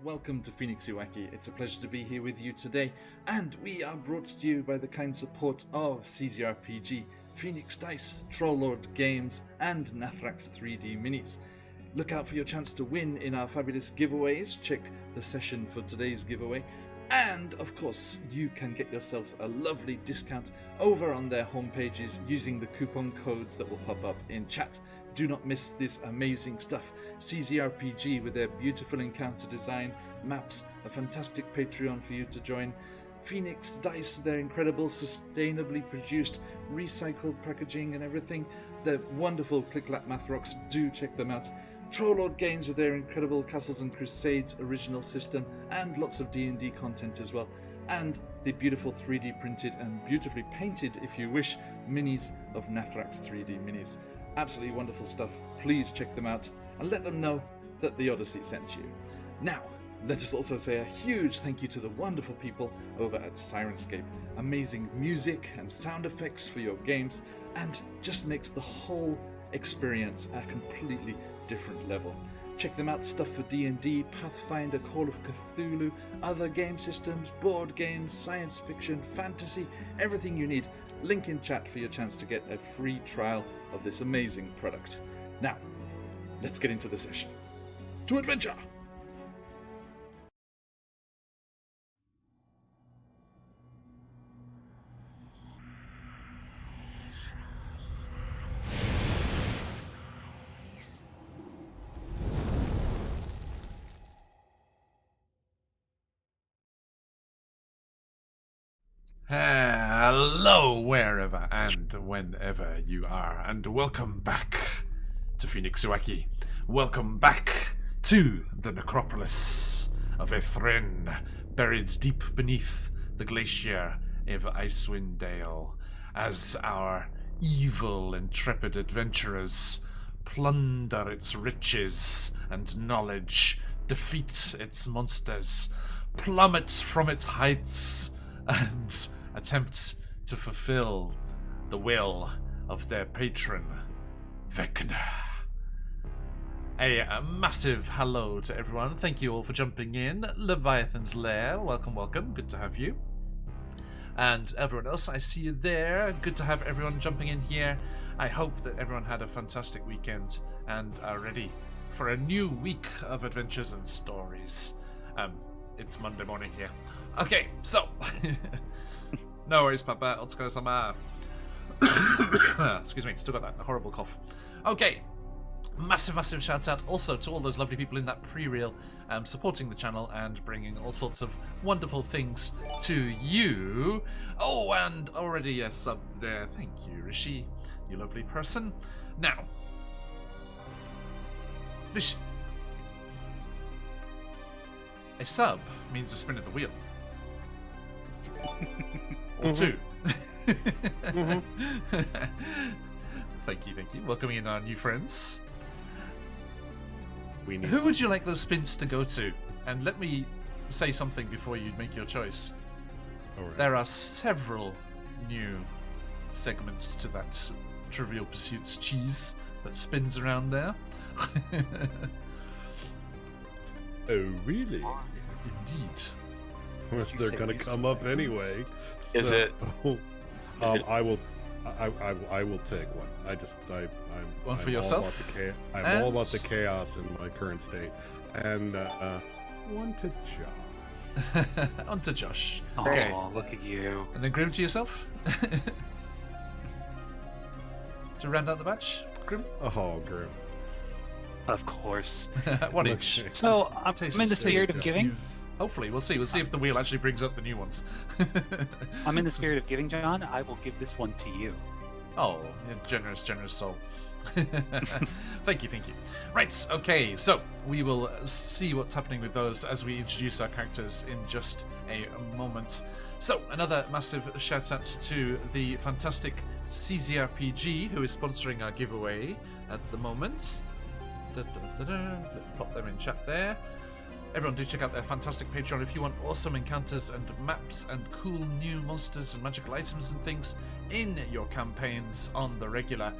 welcome to QuestJunkiesUK. It's a pleasure to be here with you today, and we are brought to you by the kind support of CZRPG, Phoenix Dice, Trollord Games, and Nathrax 3D Minis. Look out for your chance to win in our fabulous giveaways. Check the session for today's giveaway. And, of course, you can get yourselves a lovely discount over on their homepages using the coupon codes that will pop up in chat. Do not miss this amazing stuff. CZRPG with their beautiful encounter design, maps, a fantastic Patreon for you to join. Phoenix Dice, their incredible, sustainably produced, recycled packaging and everything. The wonderful Click-Clap Math Rocks, do check them out. Trollord Games with their incredible Castles and Crusades original system and lots of D&D content as well. And the beautiful 3D printed and beautifully painted, if you wish, minis of Nathrax 3D minis. Absolutely wonderful stuff. Please check them out and let them know that the Odyssey sent you. Now, let us also say a huge thank you to the wonderful people over at Sirenscape. Amazing music and sound effects for your games, and just makes the whole experience a completely different level. Check them out, stuff for D&D, Pathfinder, Call of Cthulhu, other game systems, board games, science fiction, fantasy, everything you need. Link in chat for your chance to get a free trial of this amazing product. Now, let's get into the session. To adventure! Hello, wherever and whenever you are, and welcome back to QuestJunkiesUK. Welcome back to the necropolis of Ythryn, buried deep beneath the glacier of Icewind Dale, as our evil, intrepid adventurers plunder its riches and knowledge, defeat its monsters, plummet from its heights, and attempt to fulfill the will of their patron, Vecna. A massive hello to everyone. Thank you all for jumping in. Leviathan's Lair, welcome, welcome. Good to have you. And everyone else, I see you there. Good to have everyone jumping in here. I hope that everyone had a fantastic weekend and are ready for a new week of adventures and stories. It's Monday morning here. Okay, so no worries, Papa. Otsukaresama. Excuse me, still got that horrible cough. Okay, massive shout out also to all those lovely people in that pre-reel supporting the channel and bringing all sorts of wonderful things to you. Oh, and already a sub there. Thank you, Rishi, you lovely person. Now, Rishi, a sub means a spin of the wheel. Or two. Thank you. Welcoming in our new friends. Who would you like those spins to go to? And let me say something before you make your choice. Right. There are several new segments to that Trivial Pursuits cheese that spins around there. Oh, really? Indeed. They're going to come up anyway. So, is it? I will take one. One for I'm yourself. I'm all about the chaos in my current state, and one to Josh. On to Josh. Okay. Oh, look at you. And then Grim to yourself. To round out the batch, Grim. Oh, Grim. Of course. One each. So I'm in the spirit of giving. Hopefully, we'll see. We'll see if the wheel actually brings up the new ones. I'm in the spirit of giving, John. I will give this one to you. Oh, generous soul. Thank you. Right, okay, so we will see what's happening with those as we introduce our characters in just a moment. So, another massive shout out to the fantastic CZRPG who is sponsoring our giveaway at the moment. Pop them in chat there. Everyone do check out their fantastic Patreon if you want awesome encounters and maps and cool new monsters and magical items and things in your campaigns on the regular.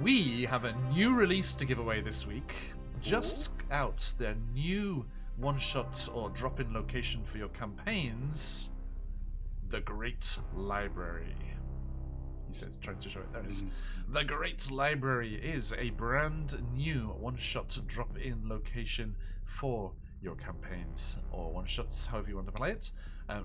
We have a new release to give away this week. Just out, their new one-shot or drop-in location for your campaigns, the Great Library. He said, trying to show it. There it is. The Great Library is a brand new one-shot drop-in location for your campaigns, or one-shots, however you want to play it,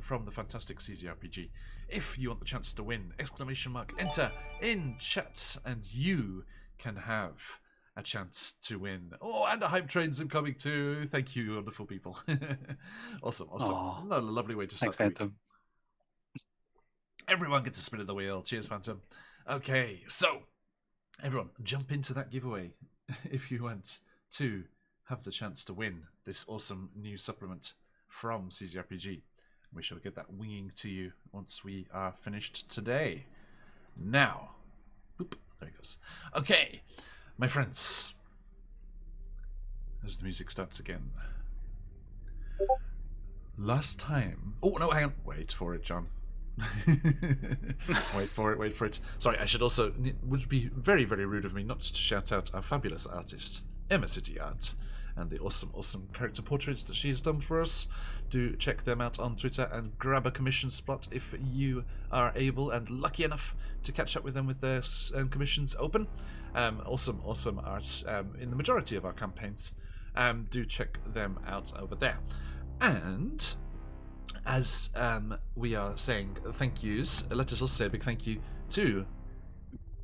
from the fantastic CZRPG. If you want the chance to win, ! Enter in chat, and you can have a chance to win. Oh, and a hype train's incoming too. Thank you, wonderful people. Awesome. Aw. What a lovely way to start Thanks, the week. Phantom. Everyone gets a spin of the wheel. Cheers, Phantom. Okay, so everyone, jump into that giveaway if you want to have the chance to win this awesome new supplement from CZRPG. We shall get that winging to you once we are finished today. Now, boop, there it goes. Okay, my friends, as the music starts again. Last time... Oh, no, hang on. Wait for it, John. Wait for it. Sorry, I should also... It would be very, very rude of me not to shout out our fabulous artist, Emma City Art, and the awesome character portraits that she has done for us. Do check them out on Twitter and grab a commission spot if you are able and lucky enough to catch up with them with their commissions open. Awesome art in the majority of our campaigns. Do check them out over there. And as we are saying thank yous, let us also say a big thank you to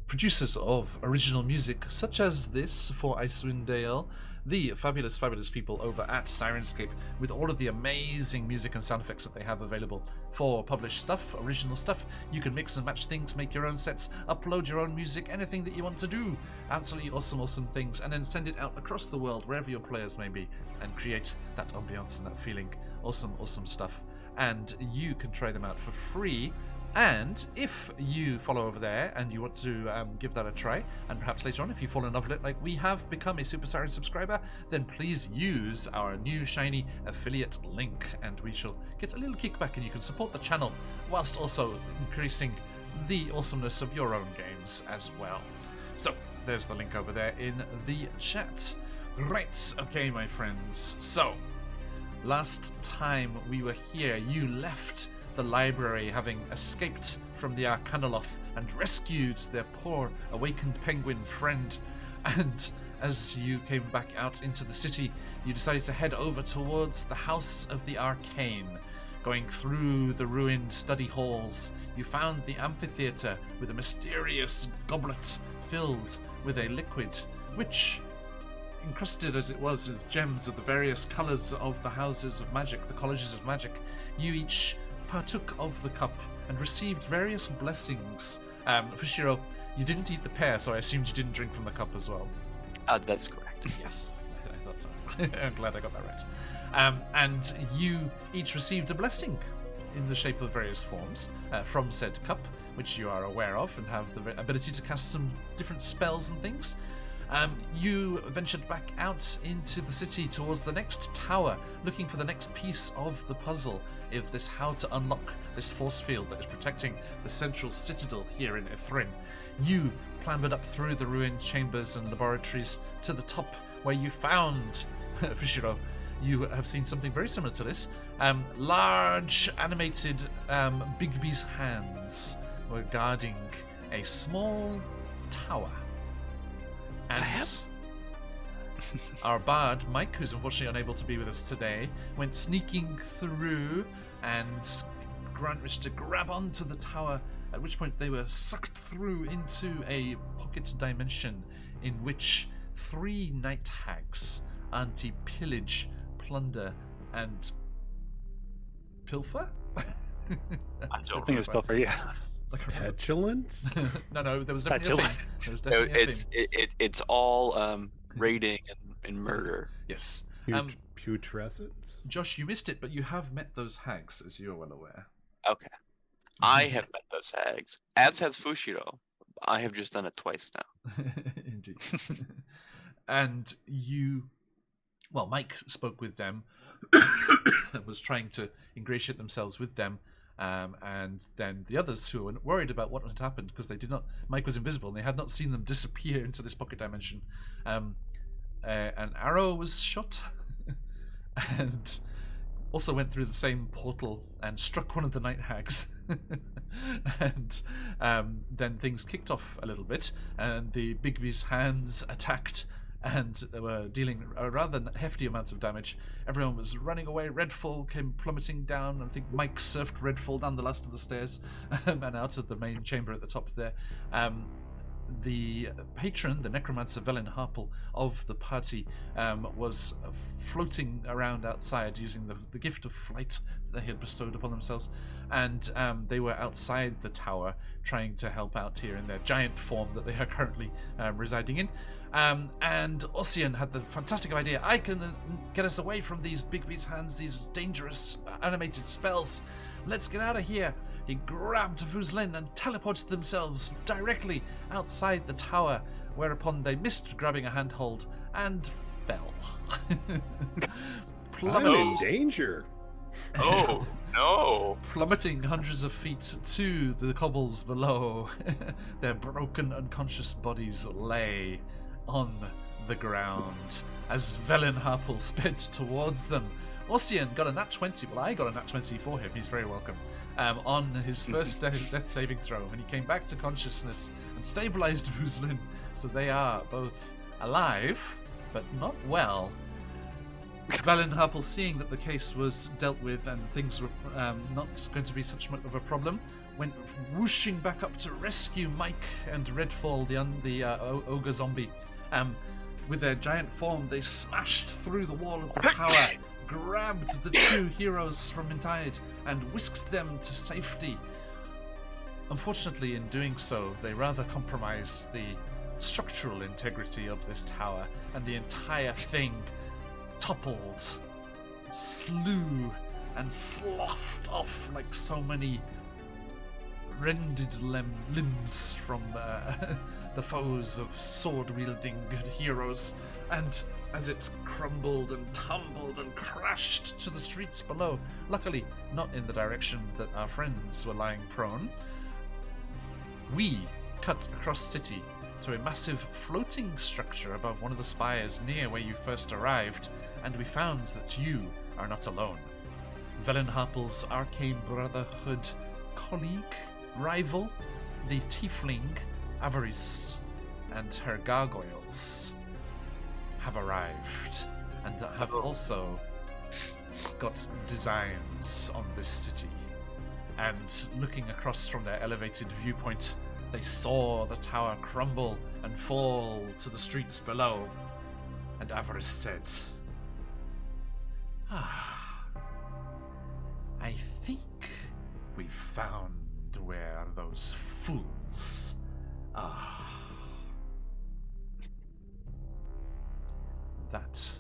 producers of original music such as this for Icewind Dale, the fabulous people over at Sirenscape, with all of the amazing music and sound effects that they have available for published stuff, original stuff. You can mix and match things, make your own sets, upload your own music, anything that you want to do. Absolutely awesome things, and then send it out across the world, wherever your players may be, and create that ambiance and that feeling. Awesome stuff. And you can try them out for free. And if you follow over there and you want to give that a try, and perhaps later on if you fall in love with it like we have, become a Super Siren subscriber, then please use our new shiny affiliate link and we shall get a little kickback and you can support the channel whilst also increasing the awesomeness of your own games as well. So there's the link over there in the chat. Right, okay my friends, so last time we were here you left the library, having escaped from the Arcanoloth and rescued their poor awakened penguin friend. And as you came back out into the city, you decided to head over towards the House of the Arcane. Going through the ruined study halls, you found the amphitheater with a mysterious goblet filled with a liquid, which, encrusted as it was with gems of the various colours of the houses of magic, the colleges of magic, you each partook of the cup and received various blessings. Fushiro, you didn't eat the pear, so I assumed you didn't drink from the cup as well. That's correct. Yes, I thought so. I'm glad I got that right. And you each received a blessing in the shape of various forms from said cup, which you are aware of and have the ability to cast some different spells and things. You ventured back out into the city towards the next tower, looking for the next piece of the puzzle of this how to unlock this force field that is protecting the central citadel here in Ythryn. You clambered up through the ruined chambers and laboratories to the top, where you found, Fushiro, you have seen something very similar to this. Large animated Bigby's hands were guarding a small tower. And our bard, Mike, who's unfortunately unable to be with us today, went sneaking through and managed to grab onto the tower, at which point they were sucked through into a pocket dimension in which 3 night hags, anti-pillage, plunder, and pilfer? I think it was pilfer, yeah. Petulance? No, there was definitely a thing. There was definitely a thing. It's all raiding and murder. Yes. Putrescence? Josh, you missed it, but you have met those hags, as you are well aware. Okay. I have met those hags, as has Fushiro. I have just done it twice now. Indeed. And Mike spoke with them, was trying to ingratiate themselves with them, and then the others who were worried about what had happened because Mike was invisible and they had not seen them disappear into this pocket dimension. An arrow was shot and also went through the same portal and struck one of the night hags. And then things kicked off a little bit, and the Bigby's hands attacked, and they were dealing a rather hefty amounts of damage. Everyone was running away. Redfall came plummeting down. I think Mike surfed Redfall down the last of the stairs and out of the main chamber at the top there. The patron, the necromancer Velen Harple of the party, was floating around outside using the gift of flight that they had bestowed upon themselves, and they were outside the tower trying to help out here in their giant form that they are currently residing in. And Ossian had the fantastic idea, I can get us away from these Bigby's hands, these dangerous animated spells. Let's get out of here. He grabbed Vuzlin and teleported themselves directly outside the tower, whereupon they missed grabbing a handhold and fell. I'm in danger. Oh, no. Plummeting hundreds of feet to the cobbles below. Their broken, unconscious bodies lay on the ground as Velen Harple sped towards them. Ossian got a nat 20. Well, I got a nat 20 for him. He's very welcome. On his first death saving throw, and he came back to consciousness and stabilized Vuzlin, so they are both alive, but not well. Valen Harple, seeing that the case was dealt with and things were not going to be such much of a problem, went whooshing back up to rescue Mike and Redfall, the ogre zombie. With their giant form, they smashed through the wall of the tower, grabbed the two heroes from inside, and whisked them to safety. Unfortunately, in doing so, they rather compromised the structural integrity of this tower, and the entire thing toppled, slew, and sloughed off like so many rended limbs from the foes of sword-wielding good heroes, and as it crumbled and tumbled and crashed to the streets below, luckily not in the direction that our friends were lying prone, we cut across city to a massive floating structure above one of the spires near where you first arrived, and we found that you are not alone. Velen Harple's Arcane Brotherhood colleague, rival, the Tiefling Avarice, and her gargoyles have arrived, and have also got designs on this city. And looking across from their elevated viewpoint, they saw the tower crumble and fall to the streets below. And Avarice said, I think we found where those fools are. That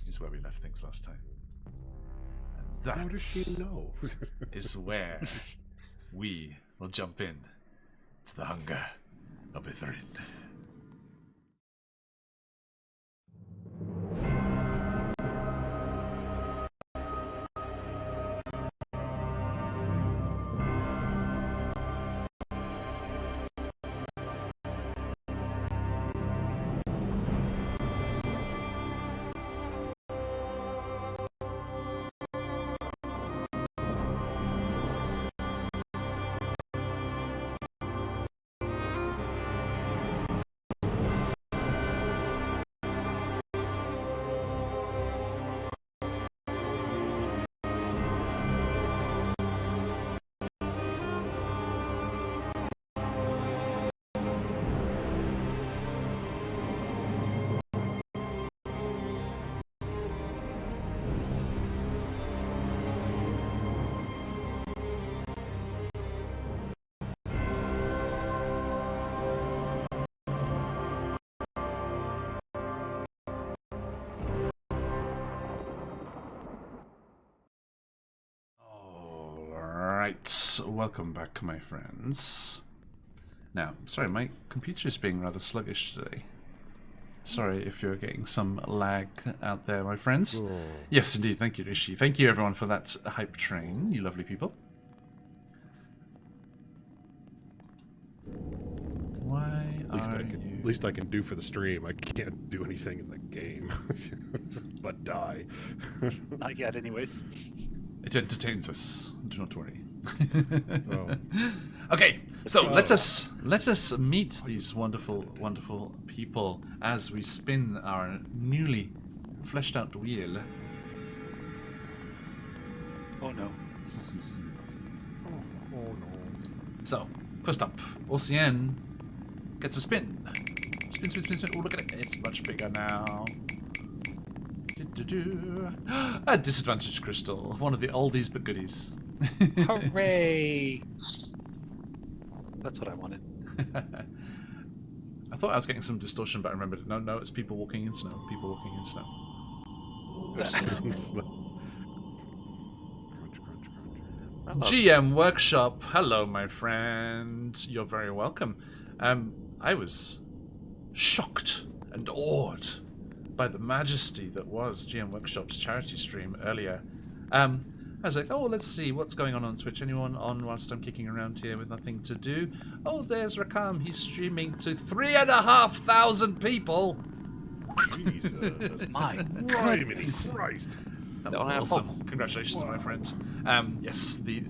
is where we left things last time. And that How does she know? is where we will jump in to the Hunger of Ythryn. Right, welcome back, my friends. Now, sorry, my computer is being rather sluggish today. Sorry if you're getting some lag out there, my friends. Oh. Yes, indeed, thank you, Rishi. Thank you, everyone, for that hype train, you lovely people. Why At least are I could you least I can do for the stream. I can't do anything in the game, but die. Not yet, anyways. It entertains us. Do not worry. Oh. Okay, so go. let us meet these wonderful, wonderful people as we spin our newly fleshed out wheel. Oh no. Oh no. So, first up, Ocean gets a spin. Spin, spin, spin, spin. Oh, look at it. It's much bigger now. A disadvantage crystal. One of the oldies but goodies. Hooray! That's what I wanted. I thought I was getting some distortion, but I remembered. No, it's people walking in snow. People walking in snow. Crunch, crunch, crunch. I love GM Workshop. Hello, my friend. You're very welcome. I was shocked and awed by the majesty that was GM Workshop's charity stream earlier. I was like, oh, let's see what's going on Twitch. Anyone on whilst I'm kicking around here with nothing to do? Oh, there's Rakam. He's streaming to 3,500 people. Jesus. My Criminy goodness. Christ. That was Don't have awesome. Congratulations, my friend. Yes, the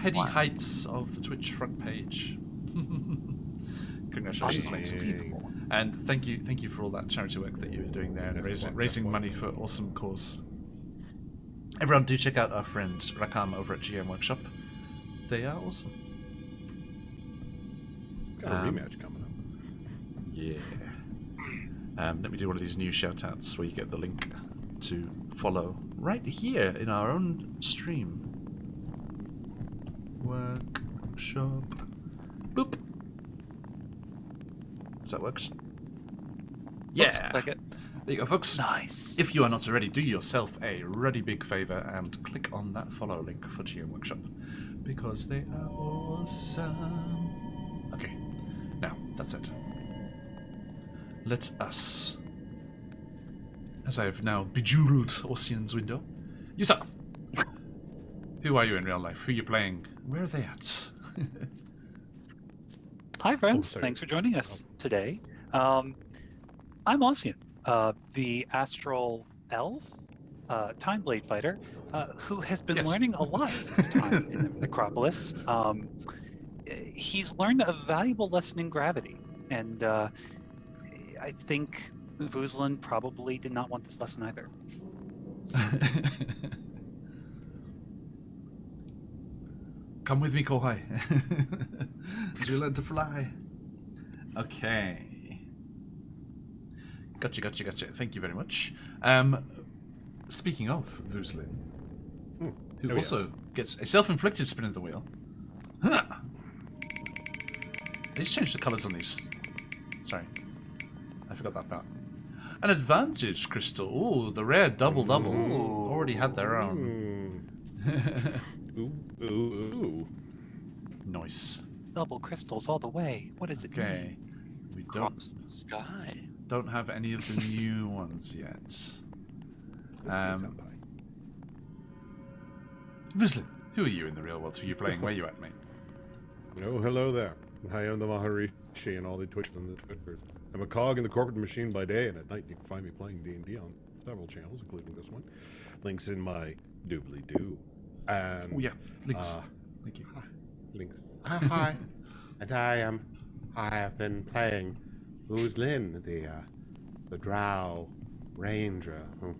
heady heights of the Twitch front page. Congratulations, mate. Unbelievable. And thank you for all that charity work that you're doing there, and Yes, raising yes, money for awesome cause. Everyone, do check out our friend Rakam over at GM Workshop. They are awesome. Got a rematch coming up. Yeah. Let me do one of these new shout-outs where you get the link to follow right here in our own stream. Workshop. Boop. Does that work? Yeah. Looks like it. There you go, folks. Nice. If you are not already, do yourself a ruddy big favour and click on that follow link for GM Workshop, because they are awesome. Okay, now that's it. Let us, as I have now bejeweled Ocean's window, you sir. Who are you in real life? Who are you playing? Where are they at? Hi, friends. sorry. Thanks for joining us today. I'm Ossian, the astral elf, time blade fighter, who has been Yes. learning a lot this time in the Necropolis. He's learned a valuable lesson in gravity, and I think Vuzlin probably did not want this lesson either. Come with me, Kohai. Did you learn to fly? Okay. Gotcha. Thank you very much. Speaking of Vuzlin, who also gets a self-inflicted spin of the wheel. Let's change the colours on these. Sorry. I forgot that part. An advantage crystal. Ooh, the rare double. Already had their own. Ooh. Nice. Double crystals all the way. What does it mean? Okay. We across the sky. don't have any of the new ones yet. Vizlin, who are you in the real world? Who are you playing? Where are you at, mate? Oh, hello there. I am the Maharishi and all the Twitchers and the Twitters. I'm a cog in the corporate machine by day, and at night you can find me playing D&D on several channels, including this one. Links in my doobly-doo. And, Oh yeah, links. Thank you. links. Hi. And I have been playing Vuzlin, the Drow Ranger, who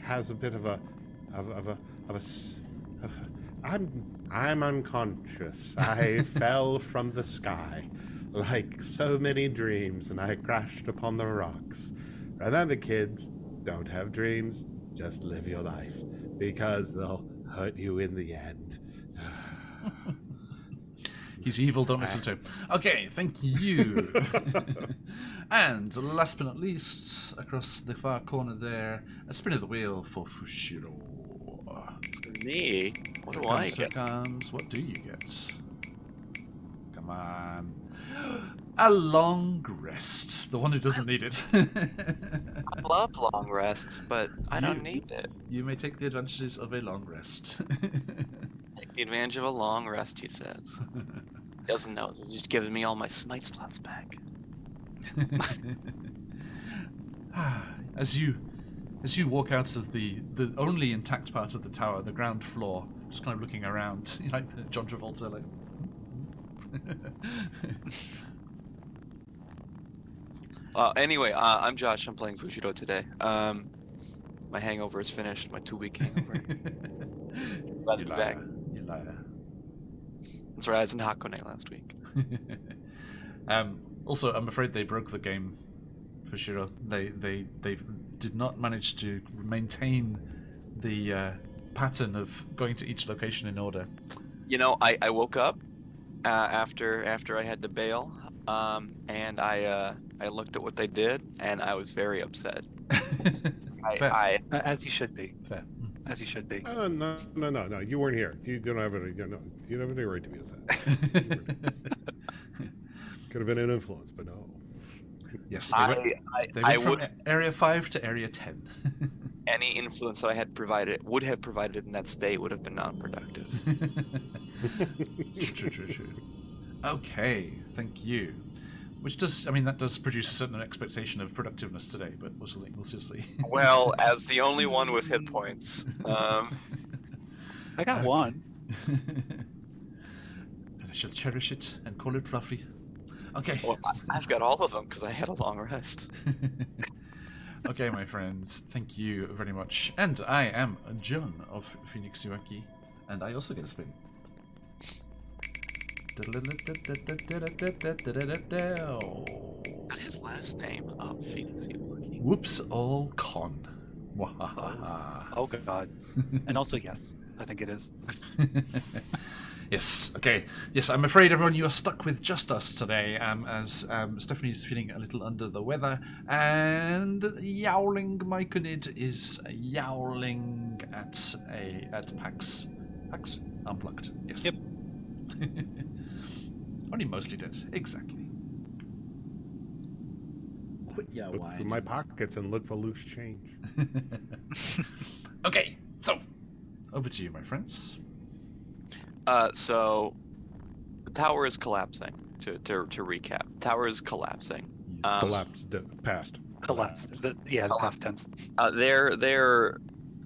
has a bit of a I'm unconscious. I fell from the sky like so many dreams, and I crashed upon the rocks. Remember, kids, don't have dreams, just live your life, because they'll hurt you in the end. He's evil, don't listen to him. Okay, thank you. And last but not least, across the far corner there, a spin of the wheel for Fushiro. Me? What do I get? What do you get? Come on. A long rest. The one who doesn't need it. I love long rests, but I don't need it. You may take the advantages of a long rest. Take the advantage of a long rest, he says. Doesn't know. He's just giving me all my smite slots back. As you walk out of the only intact part of the tower, the ground floor, just kind of looking around, like John Travolta, like. Anyway, I'm Josh. I'm playing Fushiro today. My hangover is finished. My 2-week hangover. Glad to be back. You liar. That's right. I was in Hakone last week. Also, I'm afraid they broke the game. Fushiro. They did not manage to maintain the pattern of going to each location in order. You know, I woke up after I had to bail, and I looked at what they did, and I was very upset. Fair. As you should be. Fair. As you should be. No. You weren't here. You don't have any. You don't have any right to be upset. Could have been an influence, but no. Yes, they went from Area 5 to Area 10. Any influence that I had would have provided in that state would have been non-productive. True. Okay, thank you. Which does, that does produce a certain expectation of productiveness today, but we'll see. Well, as the only one with hit points, I got one. And I shall cherish it and call it fluffy. Okay. Well, I've got all of them because I had a long rest. Okay, my friends, thank you very much. And I am John of QuestJunkiesUK, and I also get a spin. That his last name of QuestJunkiesUK. Whoops, all con. Oh god. And also yes, I think it is. Yes, okay. Yes, I'm afraid, everyone, you are stuck with just us today, as Stephanie's feeling a little under the weather, and Yowling Myconid is yowling at PAX. PAX? Unplugged, yes. Yep. Only mostly dead, exactly. Quit your Look whining. through my pockets and look for loose change. Okay, so, over to you, my friends. So the tower is collapsing. To recap, tower is collapsing. Collapsed. Past. Collapsed. The past tense. They're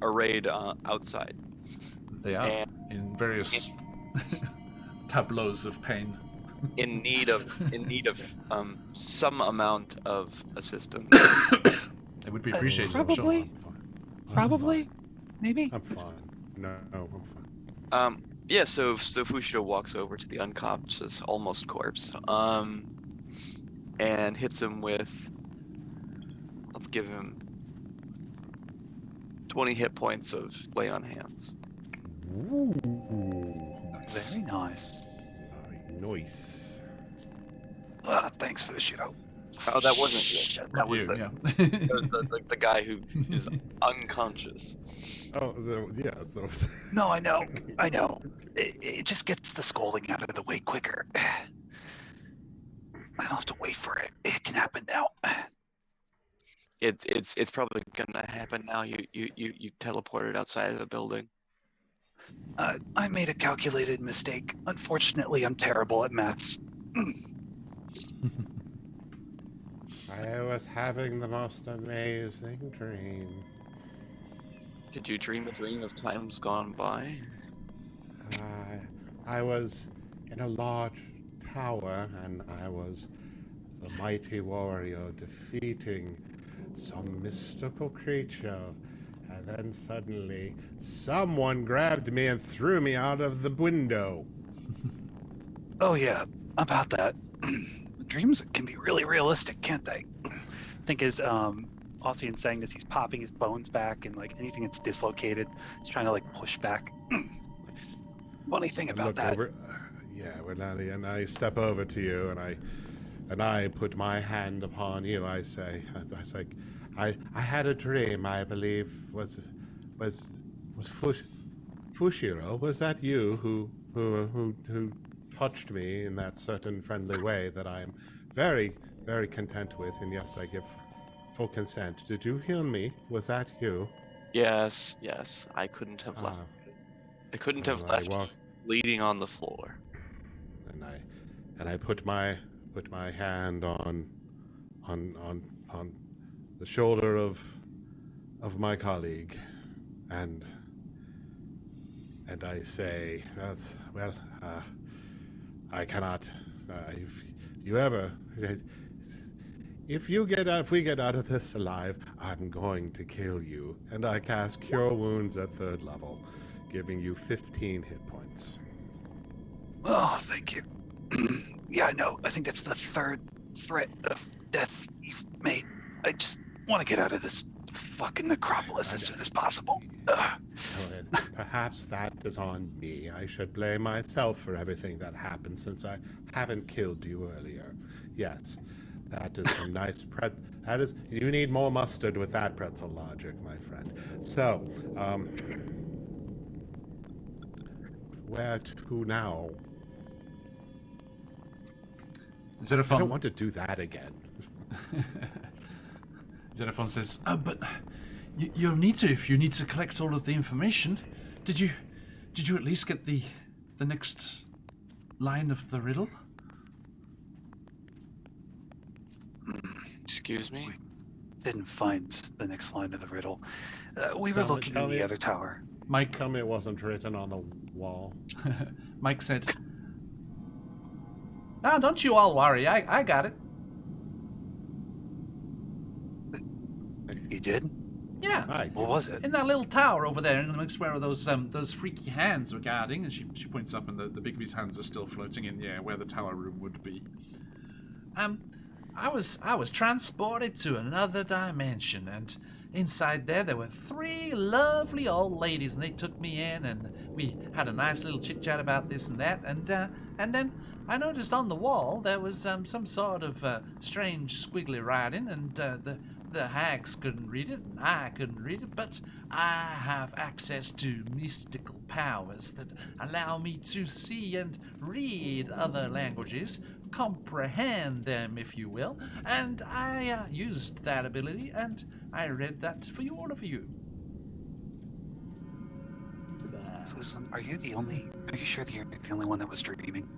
arrayed outside. They are And in various tableaus of pain. in need of some amount of assistance. It would be appreciated. I'm Probably. sure. I'm fine. Probably. Maybe. I'm fine. No, I'm fine. Yeah, so Fushiro walks over to the unconscious, almost corpse, and hits him with, let's give him 20 hit points of lay on hands. Ooh. Nice. Very nice. Nice. Thanks for the shootout. Oh, that wasn't you. That was You, the, yeah. that was the guy who is unconscious. Oh, yeah. So. No, I know. It just gets the scolding out of the way quicker. I don't have to wait for it. It can happen now. It's probably gonna happen now. You teleported outside of the building. I made a calculated mistake. Unfortunately, I'm terrible at maths. I was having the most amazing dream. Did you dream a dream of times gone by? I was in a large tower, and I was the mighty warrior defeating some mystical creature. And then suddenly, someone grabbed me and threw me out of the window. Oh yeah, about that. Dreams can be really realistic, can't they? Think as Ossian saying this, he's popping his bones back, and like anything that's dislocated, he's trying to like push back. Funny thing about that. Over, and I step over to you, and I put my hand upon you. I say, I had a dream. I believe was Fushiro. Was that you who touched me in that certain friendly way that I am very, very content with? And yes, I give full consent. Did you heal me? Was that you? Yes. I couldn't have left. I couldn't have left you bleeding on the floor. And and I put my hand on the shoulder of my colleague, and I say, I cannot. If we get out of this alive, I'm going to kill you. And I cast Cure Wounds at 3rd level, giving you 15 hit points. Oh, thank you. Yeah, no, I think that's the 3rd threat of death you've made. I just want to get out of this fucking necropolis as soon as possible. Perhaps that is on me. I should blame myself for everything that happened since I haven't killed you earlier. Yes, that is some nice that is, you need more mustard with that pretzel logic, my friend. So, where to now? Xenophon, I don't want to do that again. Xenophon says, but you'll need to if you need to collect all of the information. Did you at least get the next line of the riddle? Excuse me? Didn't find the next line of the riddle. We were looking in the other tower. Mike, tell me it wasn't written on the wall. Mike said, "No, don't you all worry. I got it." You did? Yeah. What was it? In that little tower over there, in the mix where those freaky hands were guarding, and she points up, and the Bigby's hands are still floating in the air where the tower room would be. I was transported to another dimension, and inside there were 3 lovely old ladies, and they took me in, and we had a nice little chit chat about this and that, and then I noticed on the wall there was some sort of strange squiggly writing, and the hags couldn't read it, and I couldn't read it, but I have access to mystical powers that allow me to see and read other languages, comprehend them, if you will, and I used that ability, and I read that for all of you. Fuslin, are you sure that you're the only one that was dreaming?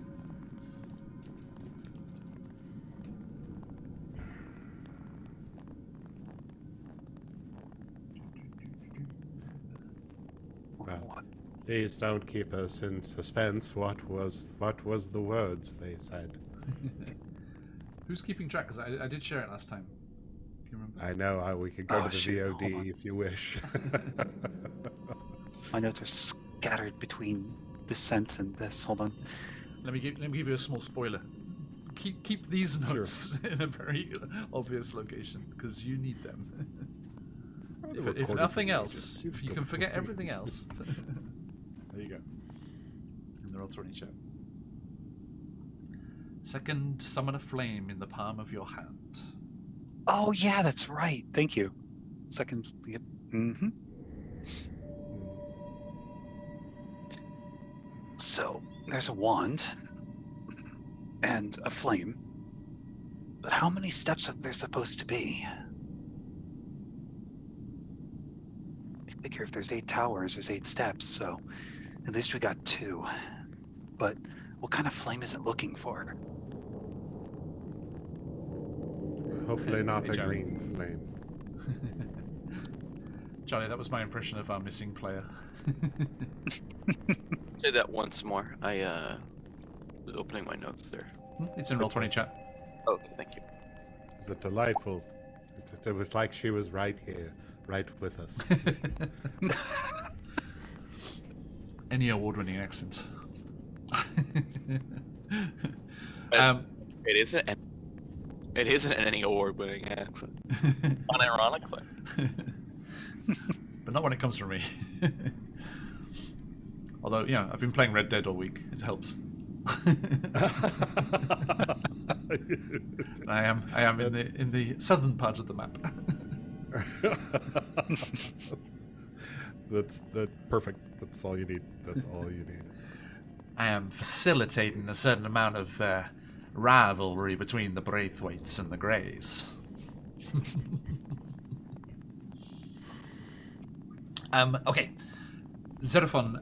Well, please don't keep us in suspense. What was the words they said? Who's keeping track? Because I did share it last time. Can you remember? I know. We could go to the VOD if you wish. My notes are scattered between Descent and this. Hold on. Let me give you a small spoiler. Keep these notes in a very obvious location because you need them. If nothing else, if you can forget everything else. There you go. And they're all 20 chat. Second, summon a flame in the palm of your hand. Oh yeah, that's right. Thank you. Second, yep. Mm-hmm. So there's a wand and a flame, but how many steps are there supposed to be? I figure if there's 8 towers, there's 8 steps, so at least we got 2. But what kind of flame is it looking for? Hopefully not a green flame. Johnny, that was my impression of our missing player. Say that once more. I was opening my notes there. It's in Roll20 chat. Okay, thank you. It was delightful. It was like she was right here, right with us. Any award-winning accent. It isn't any award-winning accent. Unironically. But not when it comes from me. Although, yeah, I've been playing Red Dead all week. It helps. I am in the southern part of the map. That's perfect. That's all you need. That's all you need. I am facilitating a certain amount of rivalry between the Braithwaites and the Greys. Okay. Xenophon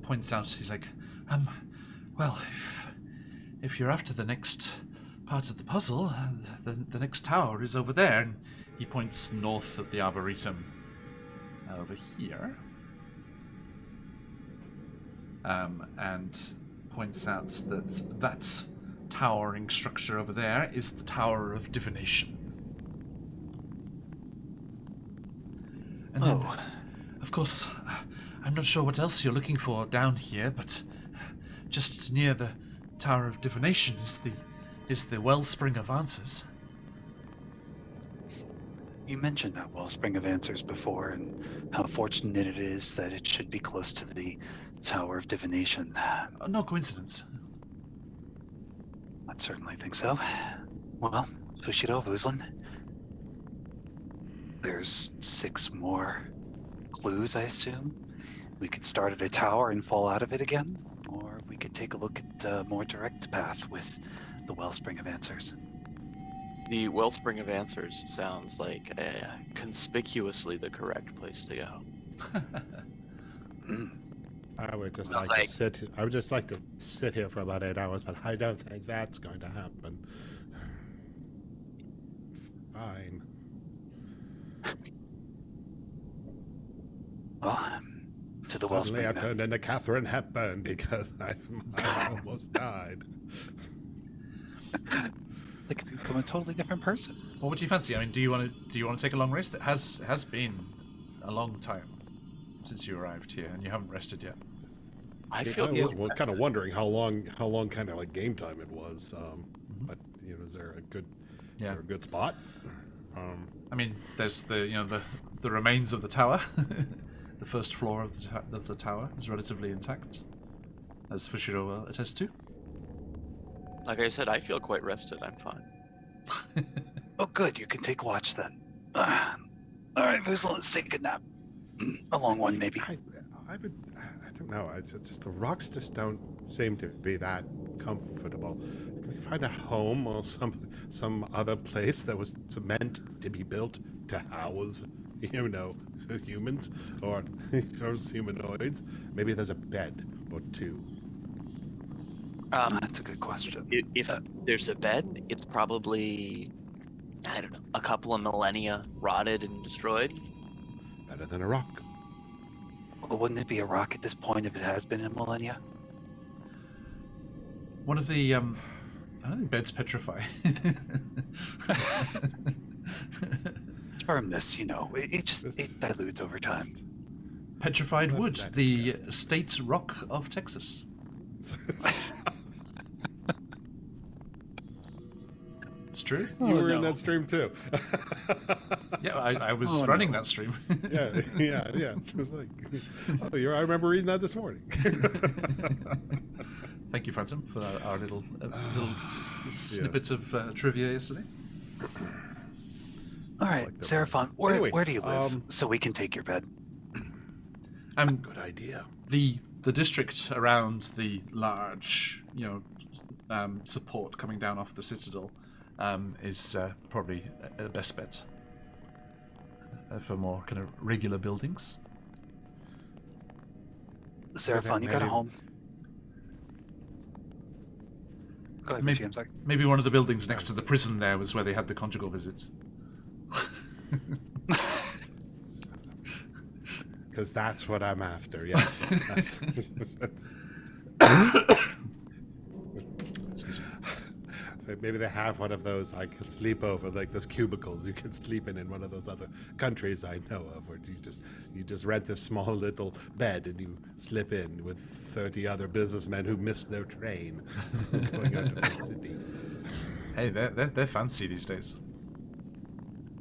points out, he's like, well, if you're after the next part of the puzzle, the next tower is over there. And he points north of the Arboretum, over here, and points out that towering structure over there is the Tower of Divination. And then, of course, I'm not sure what else you're looking for down here, but just near the Tower of Divination is the Wellspring of Answers. You mentioned that Wellspring of Answers before, and how fortunate it is that it should be close to the Tower of Divination. No coincidence. I certainly think so. Well, Fushiro, Vuzlin, there's 6 more clues, I assume. We could start at a tower and fall out of it again, or we could take a look at a more direct path with the Wellspring of Answers. The Wellspring of Answers sounds like conspicuously the correct place to go. I would just Sounds like to sit. I would just like to sit here for about 8 hours, but I don't think that's going to happen. Fine. Well, to the Suddenly Wellspring. I've then. turned into Catherine Hepburn because I almost died. They could become a totally different person. What would you fancy? I mean, do you want to take a long rest? It has been a long time since you arrived here, and you haven't rested yet. I Yeah, feel I was kind of wondering how long kind of like game time it was. But is there a good spot? I mean, there's the remains of the tower. The first floor of the tower is relatively intact, as Fushiro will attest to. Like I said, I feel quite rested. I'm fine. Oh, good. You can take watch then. All right, Vuzlin, let's take a nap. A long one, maybe. I don't know. It's just the rocks just don't seem to be that comfortable. Can we find a home or some other place that was meant to be built to house, humans or humanoids? Maybe there's a bed or two. That's a good question. If there's a bed, it's probably, I don't know, a couple of millennia rotted and destroyed. Better than a rock. Well, wouldn't it be a rock at this point if it has been in millennia? One of the I don't think beds petrify. Firmness, it dilutes over time. Petrified wood, the state rock of Texas. It's true. You were in that stream too. Yeah, I was running that stream. yeah. It was like, I remember reading that this morning. Thank you, Phantom, for our little snippet of trivia yesterday. All right, like Seraphon, where do you live so we can take your bed? Good idea. The district around the large, support coming down off the citadel is probably the best bet for more kind of regular buildings. Seraphon, you got a home? Go ahead, Maybe, I'm sorry. maybe one of the buildings next to the prison there was where they had the conjugal visits. Because that's what I'm after, yeah. Maybe they have one of those I could sleep over, like those cubicles you can sleep in one of those other countries I know of, where you just rent a small little bed and you slip in with 30 other businessmen who missed their train going out of the city. Hey, they're fancy these days.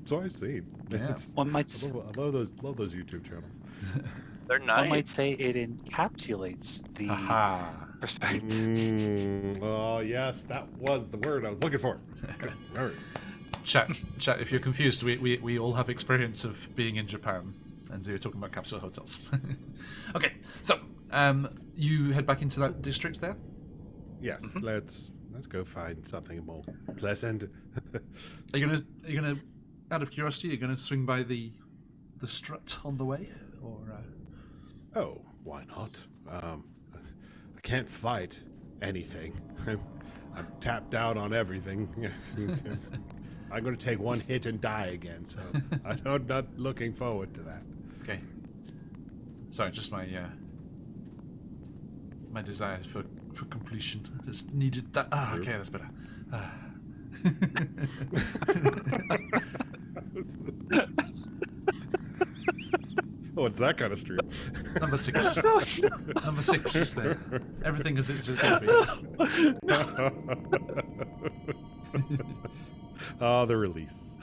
So I see. Yeah. One might I love those YouTube channels. They're nice. One might say it encapsulates the perspective. Oh yes, that was the word I was looking for. Good word. Chat. If you're confused, we all have experience of being in Japan, and we're talking about capsule hotels. Okay, so you head back into that district there. Yes, let's go find something more pleasant. Are you gonna, out of curiosity, you're gonna swing by the strut on the way, or? Oh, why not? I can't fight anything. I'm tapped out on everything. I'm going to take one hit and die again, so I'm not looking forward to that. Okay. Sorry, just my my desire for completion has needed that. Ah, okay, that's better. Ah. Oh, it's that kind of stream. Number 6. Number 6 is there. Everything as it's just be. Oh, the release.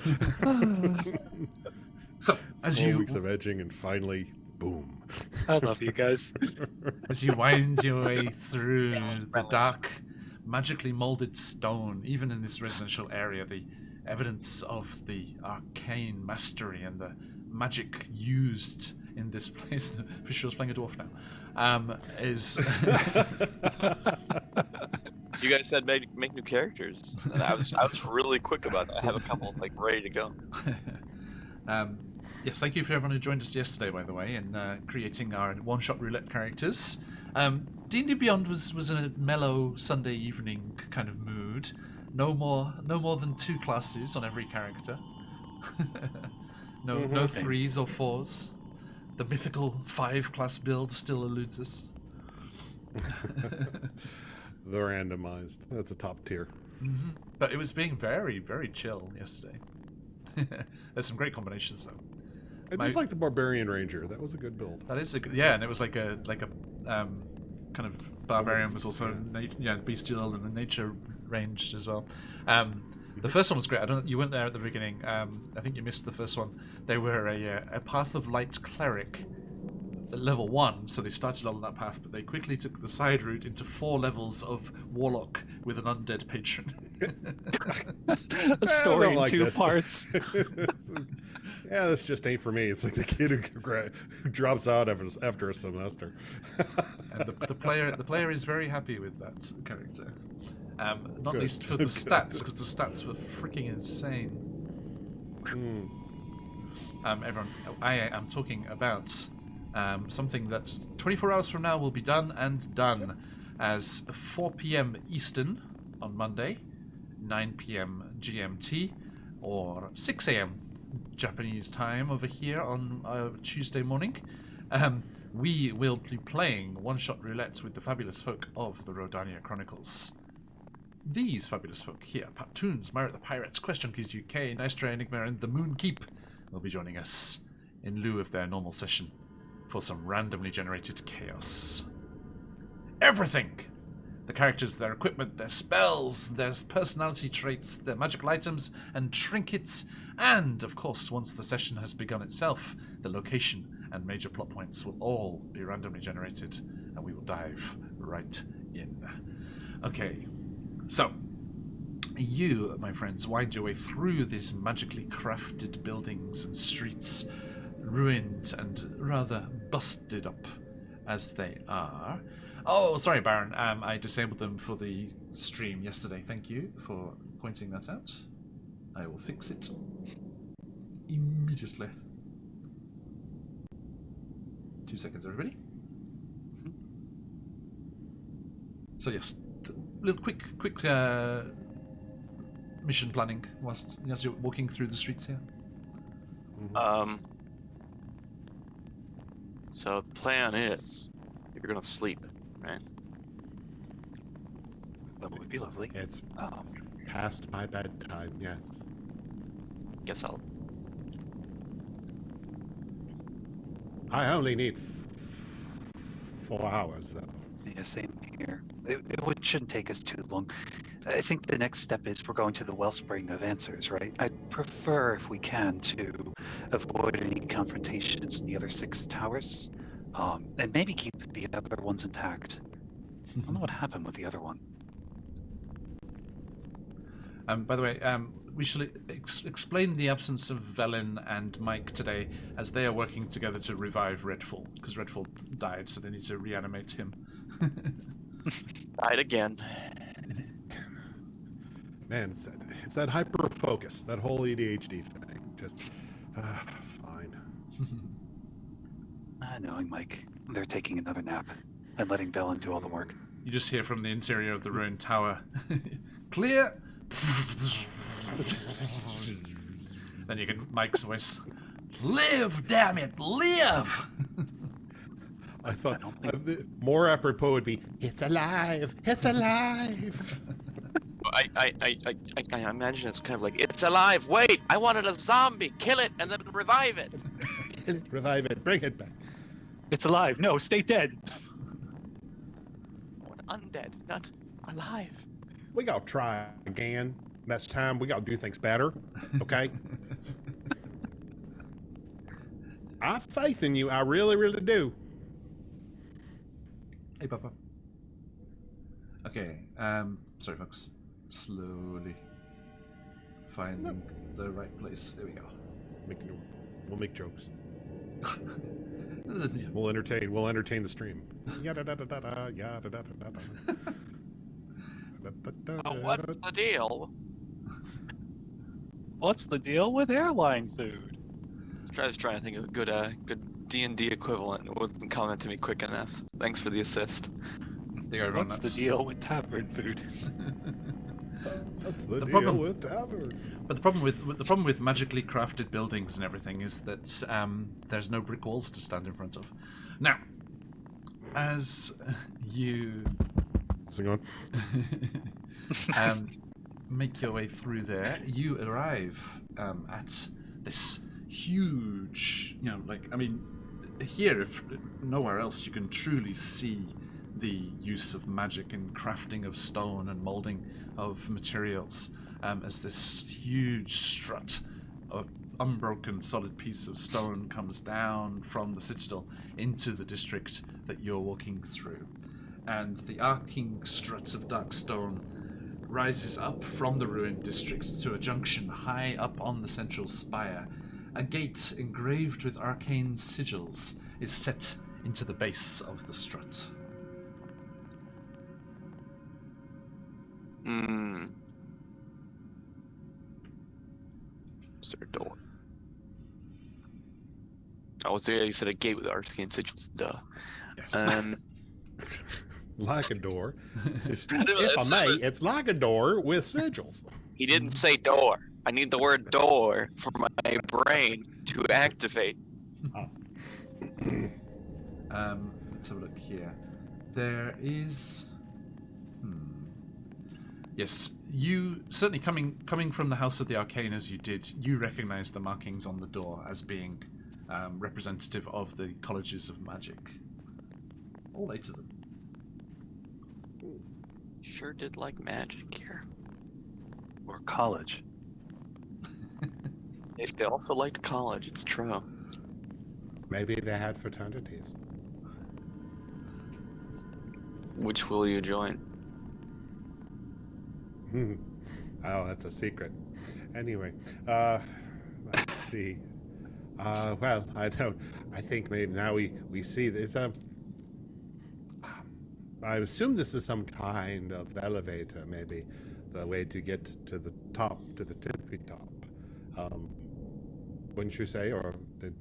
So, as 4 you weeks of edging and finally, boom. I love you guys. as you wind your way through the dark, magically molded stone, even in this residential area, the evidence of the arcane mastery and the magic used in this place. Fisher's playing a dwarf now. Is You guys said make new characters. And I was really quick about that. I have a couple like ready to go. yes, thank you for everyone who joined us yesterday, by the way, in creating our one-shot roulette characters. D&D Beyond was in a mellow Sunday evening kind of mood. No more than 2 classes on every character. No 3s or 4s. The mythical 5-class build still eludes us. The randomized. That's a top tier. Mm-hmm. But it was being very, very chill yesterday. There's some great combinations though. I did like the Barbarian Ranger. That was a good build. That is a good, yeah, and it was like a kind of barbarian was also bestial and the nature ranged as well. The first one was great. I don't. You weren't there at the beginning. I think you missed the first one. They were a Path of Light cleric, at level 1. So they started on that path, but they quickly took the side route into 4 levels of warlock with an undead patron. A story in like 2 this. parts. Yeah, this just ain't for me. It's like the kid who drops out after a semester. And the player is very happy with that character. Not Good. least for the stats, because the stats were freaking insane. Everyone, I am talking about something that 24 hours from now will be done and done, as 4 p.m. Eastern on Monday, 9 p.m. GMT, or 6 a.m. Japanese time over here on Tuesday morning. We will be playing one-shot roulette with the fabulous folk of the Rodania Chronicles. These fabulous folk here, Patoons, Myra the Pirates, QuestJunkiesUK, Nystra Enigma, and the Moon Keep will be joining us in lieu of their normal session for some randomly generated chaos. Everything! The characters, their equipment, their spells, their personality traits, their magical items and trinkets, and, of course, once the session has begun itself, the location and major plot points will all be randomly generated, and we will dive right in. Okay. So, you, my friends, wind your way through these magically crafted buildings and streets, ruined and rather busted up as they are. Oh, sorry, Baron. I disabled them for the stream yesterday. Thank you for pointing that out. I will fix it immediately. 2 seconds, everybody. So yes. Little quick mission planning as you're walking through the streets here. So the plan is you're gonna sleep, right? That would be lovely. It's past my bedtime, yes. Guess I'll. I only need 4 hours, though. Yeah, same here. It shouldn't take us too long. I think the next step is we're going to the wellspring of answers, right? I'd prefer, if we can, to avoid any confrontations in the other 6 towers, and maybe keep the other ones intact. I don't know what happened with the other one. By the way, we shall explain the absence of Velen and Mike today, as they are working together to revive Redfall, because Redfall died, so they need to reanimate him. Died again. Man, it's that hyper focus, that whole ADHD thing. Just fine. Knowing Mike, they're taking another nap and letting Velen do all the work. You just hear from the interior of the ruined tower, clear. Then you get Mike's voice. Live, damn it, live! I thought more apropos would be, it's alive, it's alive. I imagine it's kind of like, it's alive. Wait, I wanted a zombie. Kill it and then revive it. Kill it, revive it, bring it back. It's alive. No, stay dead. Undead, not alive. We gotta try again. Next time we gotta do things better, okay? I have faith in you. I really, really do. Hey, Papa. Okay, sorry, folks. Slowly finding the right place. There we go. We'll make jokes. We'll entertain the stream. Yada da da da da yada da da da. What's the deal? What's the deal with airline food? I was trying to think of a good D&D equivalent. It wasn't coming to me quick enough. Thanks for the assist. What's the deal with tavern food? That's the deal with tavern. But the problem with magically crafted buildings and everything is that there's no brick walls to stand in front of. Now, as you make your way through there, you arrive at this huge, here, if nowhere else, you can truly see the use of magic and crafting of stone and molding of materials, as this huge strut of unbroken solid piece of stone comes down from the citadel into the district that you're walking through. And the arcing strut of dark stone rises up from the ruined district to a junction high up on the central spire. A gate engraved with arcane sigils is set into the base of the strut. Is there a door? Oh, there you said a gate with arcane sigils. Duh. Yes. Like a door. If I may, it's like a door with sigils. He didn't say door. I need the word door for my brain to activate. Let's have a look here. There is... Yes, you certainly coming from the House of the Arcane as you did, you recognize the markings on the door as being representative of the colleges of magic. All 8 of them. Sure did like magic here. Or college. They also liked college, it's true. Maybe they had fraternities. Which will you join? Oh, that's a secret. Anyway, let's see. Well, I think maybe now we see this. I assume this is some kind of elevator, maybe the way to get to the top, to the tippy top. Wouldn't you say, or did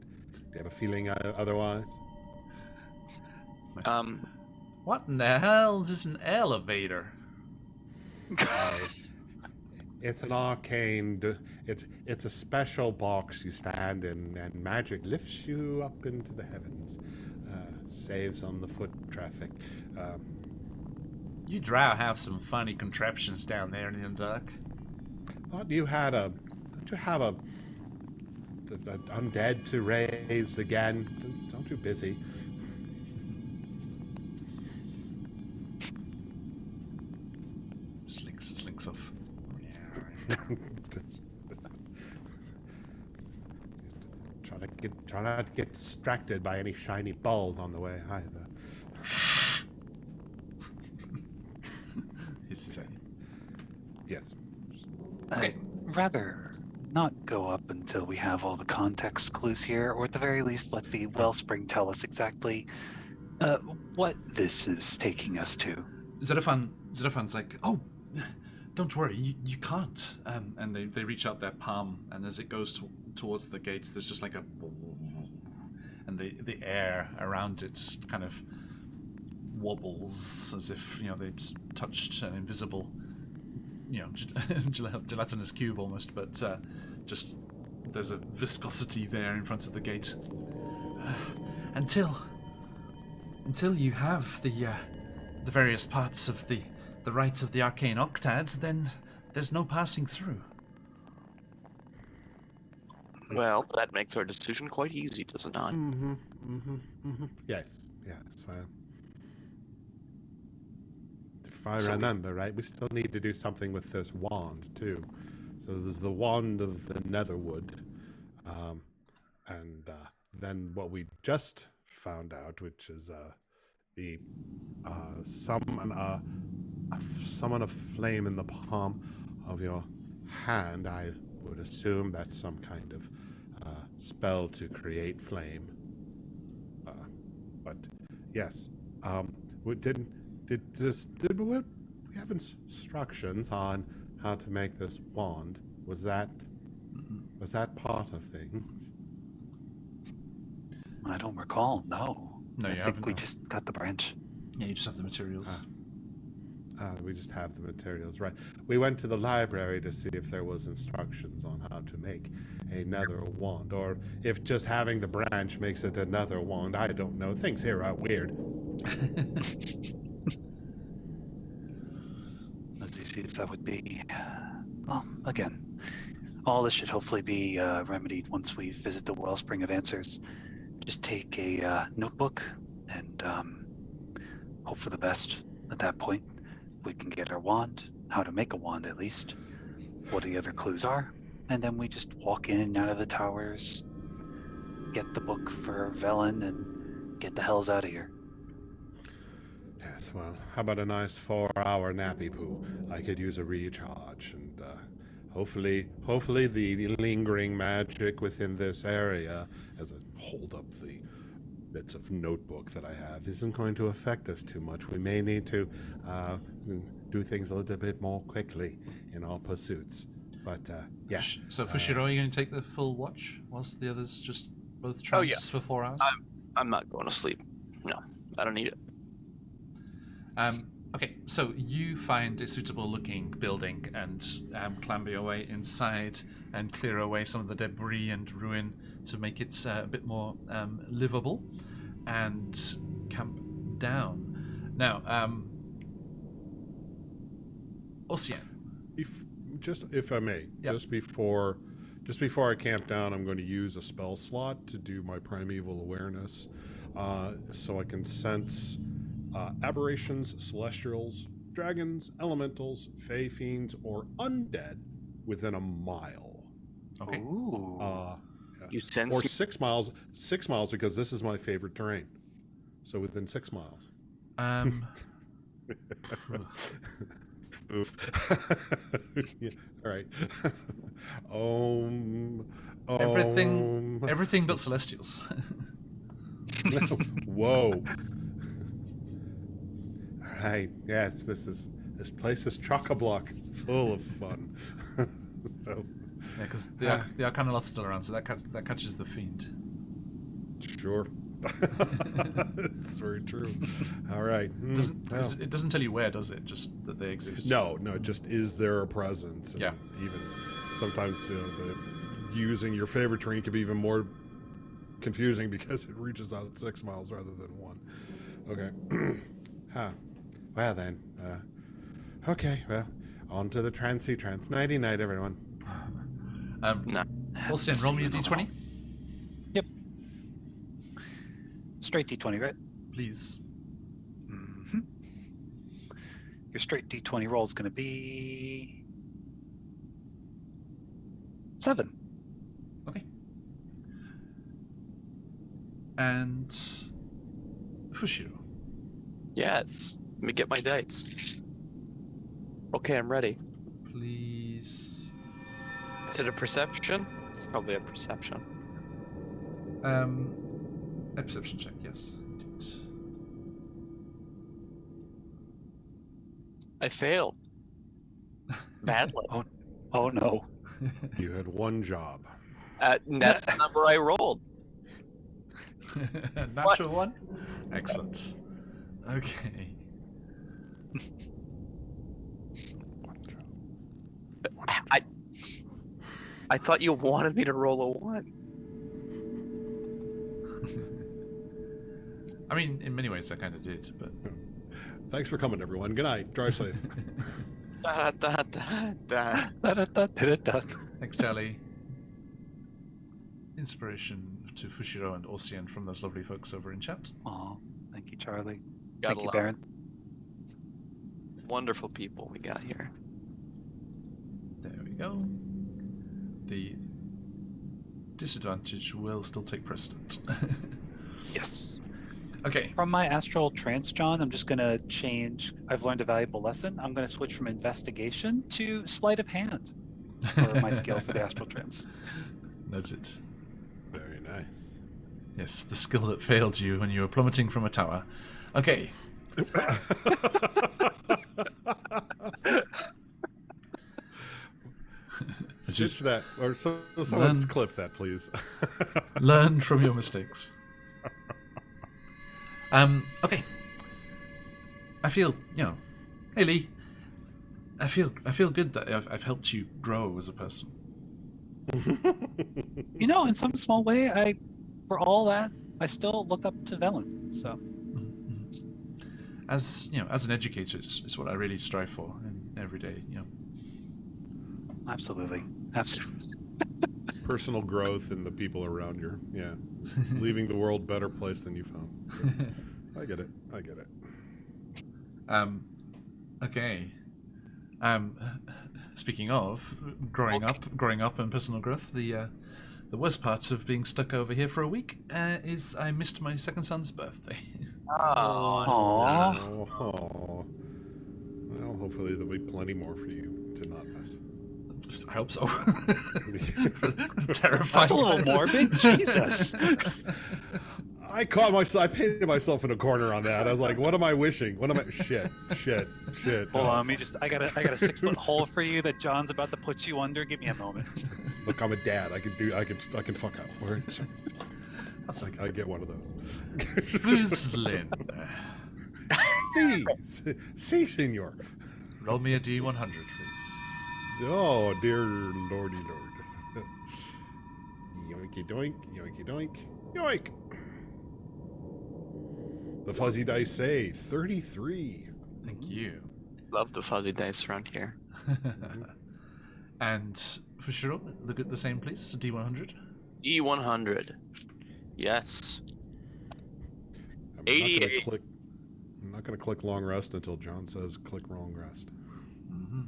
you have a feeling otherwise? What in the hell is an elevator? It's an arcane. It's a special box you stand in, and magic lifts you up into the heavens. Saves on the foot traffic. You drow have some funny contraptions down there in the Underdark. Thought you had don't you have a undead to raise again? Don't you busy? Slinks off. Try not to get distracted by any shiny balls on the way either. Yes. I'd rather not go up until we have all the context clues here, or at the very least let the wellspring tell us exactly what this is taking us to. Zedafan's like, oh, don't worry, you can't. And they reach out their palm, and as it goes towards the gates, there's just like a... And the air around it kind of wobbles as if they'd touched an invisible, gelatinous cube almost, but just there's a viscosity there in front of the gate. Until you have the various parts of the rites of the arcane octad, then there's no passing through. Well, that makes our decision quite easy, does it not? Yes. Well, if I remember right, we still need to do something with this wand too. So there's the wand of the Netherwood, and then what we just found out, which is the summon a flame in the palm of your hand. I would assume that's some kind of spell to create flame. But yes, we have instructions on how to make this wand. Was that part of things? I don't recall. No. No, I you think haven't. we just got the branch. Yeah, you just have the materials. We just have the materials, right? We went to the library to see if there was instructions on how to make another wand, or if just having the branch makes it another wand. I don't know. Things here are weird. As easy as that would be. Well, again, all this should hopefully be remedied once we visit the Wellspring of Answers. Just take a notebook and hope for the best at that point. We can get our wand, how to make a wand at least, what the other clues are, and then we just walk in and out of the towers, get the book for Velen, and get the hells out of here. Yes, well, how about a nice 4-hour nappy poo? I could use a recharge, and hopefully the lingering magic within this area, as I hold up the bits of notebook that I have, isn't going to affect us too much. We may need to do things a little bit more quickly in our pursuits. But, yeah. So, Fushiro, are you going to take the full watch whilst the others just both trance for 4 hours? I'm not going to sleep. No, I don't need it. Okay, so you find a suitable looking building and clamber your way inside and clear away some of the debris and ruin to make it a bit more livable, and camp down. Now, Ocean. If I may, Yep. just before I camp down, I'm going to use a spell slot to do my primeval awareness, so I can sense aberrations, celestials, dragons, elementals, fey fiends, or undead within a mile. Okay. Ooh. You sense Or 6 miles. 6 miles, because this is my favorite terrain. So within 6 miles. Oof. Yeah, all right. Everything but celestials. Whoa. All right. Yes, this place is chock-a-block, full of fun. So, Yeah, because the Arcana Loft's still around, so that catches the fiend. sure. It's very true. All right. It doesn't tell you where, does it? Just that they exist. No, just is there a presence? And Yeah. even sometimes using your favorite terrain can be even more confusing because it reaches out 6 miles rather than 1. Okay. Huh. Well then. Okay. Well, on to the trancey trance. Nighty night, everyone. No. Ocean, roll me a d20, Yep. Straight D20, right? please. Mm-hmm. Your straight D20 roll is going to be 7. Okay. And Fushiro. Yes. Let me get my dice. Okay, I'm ready. Please. Is it a perception? It's probably a perception. A perception check, yes. I failed. Badly. Oh no. You had one job. That's the number I rolled. Natural one. Excellent. Okay. I thought you wanted me to roll a 1. I mean, in many ways I kind of did, but... Thanks for coming, everyone. Good night. Drive safe. Da, da, da, da. Da-da-da-da-da-da. Thanks, Charlie. Inspiration to Fushiro and Ocean from those lovely folks over in chat. Aw, thank you, Charlie. Gotta Thank you, love Baron. Wonderful people we got here. There we go. The disadvantage will still take precedent. Yes. Okay. From my astral trance, John, I'm just going to change. I've learned a valuable lesson. I'm going to switch from investigation to sleight of hand for my skill for the astral trance. That's it. Very nice. Yes, the skill that failed you when you were plummeting from a tower. Okay. Stitch that, or someone's clip that, please. Learn from your mistakes. Okay. I feel, hey Lee, I feel good that I've helped you grow as a person. In some small way, for all that, I still look up to Velen. So, as as an educator, it's what I really strive for every day. absolutely. Personal growth in the people around you. Yeah. Leaving the world a better place than you found. I get it. Okay. Speaking of growing up and personal growth, the worst part of being stuck over here for a week is I missed my second son's birthday. Aww. Oh. Well, hopefully there'll be plenty more for you to not miss. I hope so. Terrifying. That's a little morbid. Jesus. I caught myself. I painted myself in a corner on that. I was like, "What am I wishing? What am I? Shit. Hold on, I got a 6-foot hole for you that John's about to put you under. Give me a moment. Look, I'm a dad. I can fuck up. All right? That's like I get one of those. Fuslin. Si, senor. Roll me a D100, please. Oh, dear lordy lord. Yoinky doink, yoinky doink, yoink. The fuzzy dice say 33. Thank you. Love the fuzzy dice around here. And for sure, look at the same, please. D100. E100. Yes. I'm 88. I'm not going to click long rest until John says click long rest. Mm-hmm.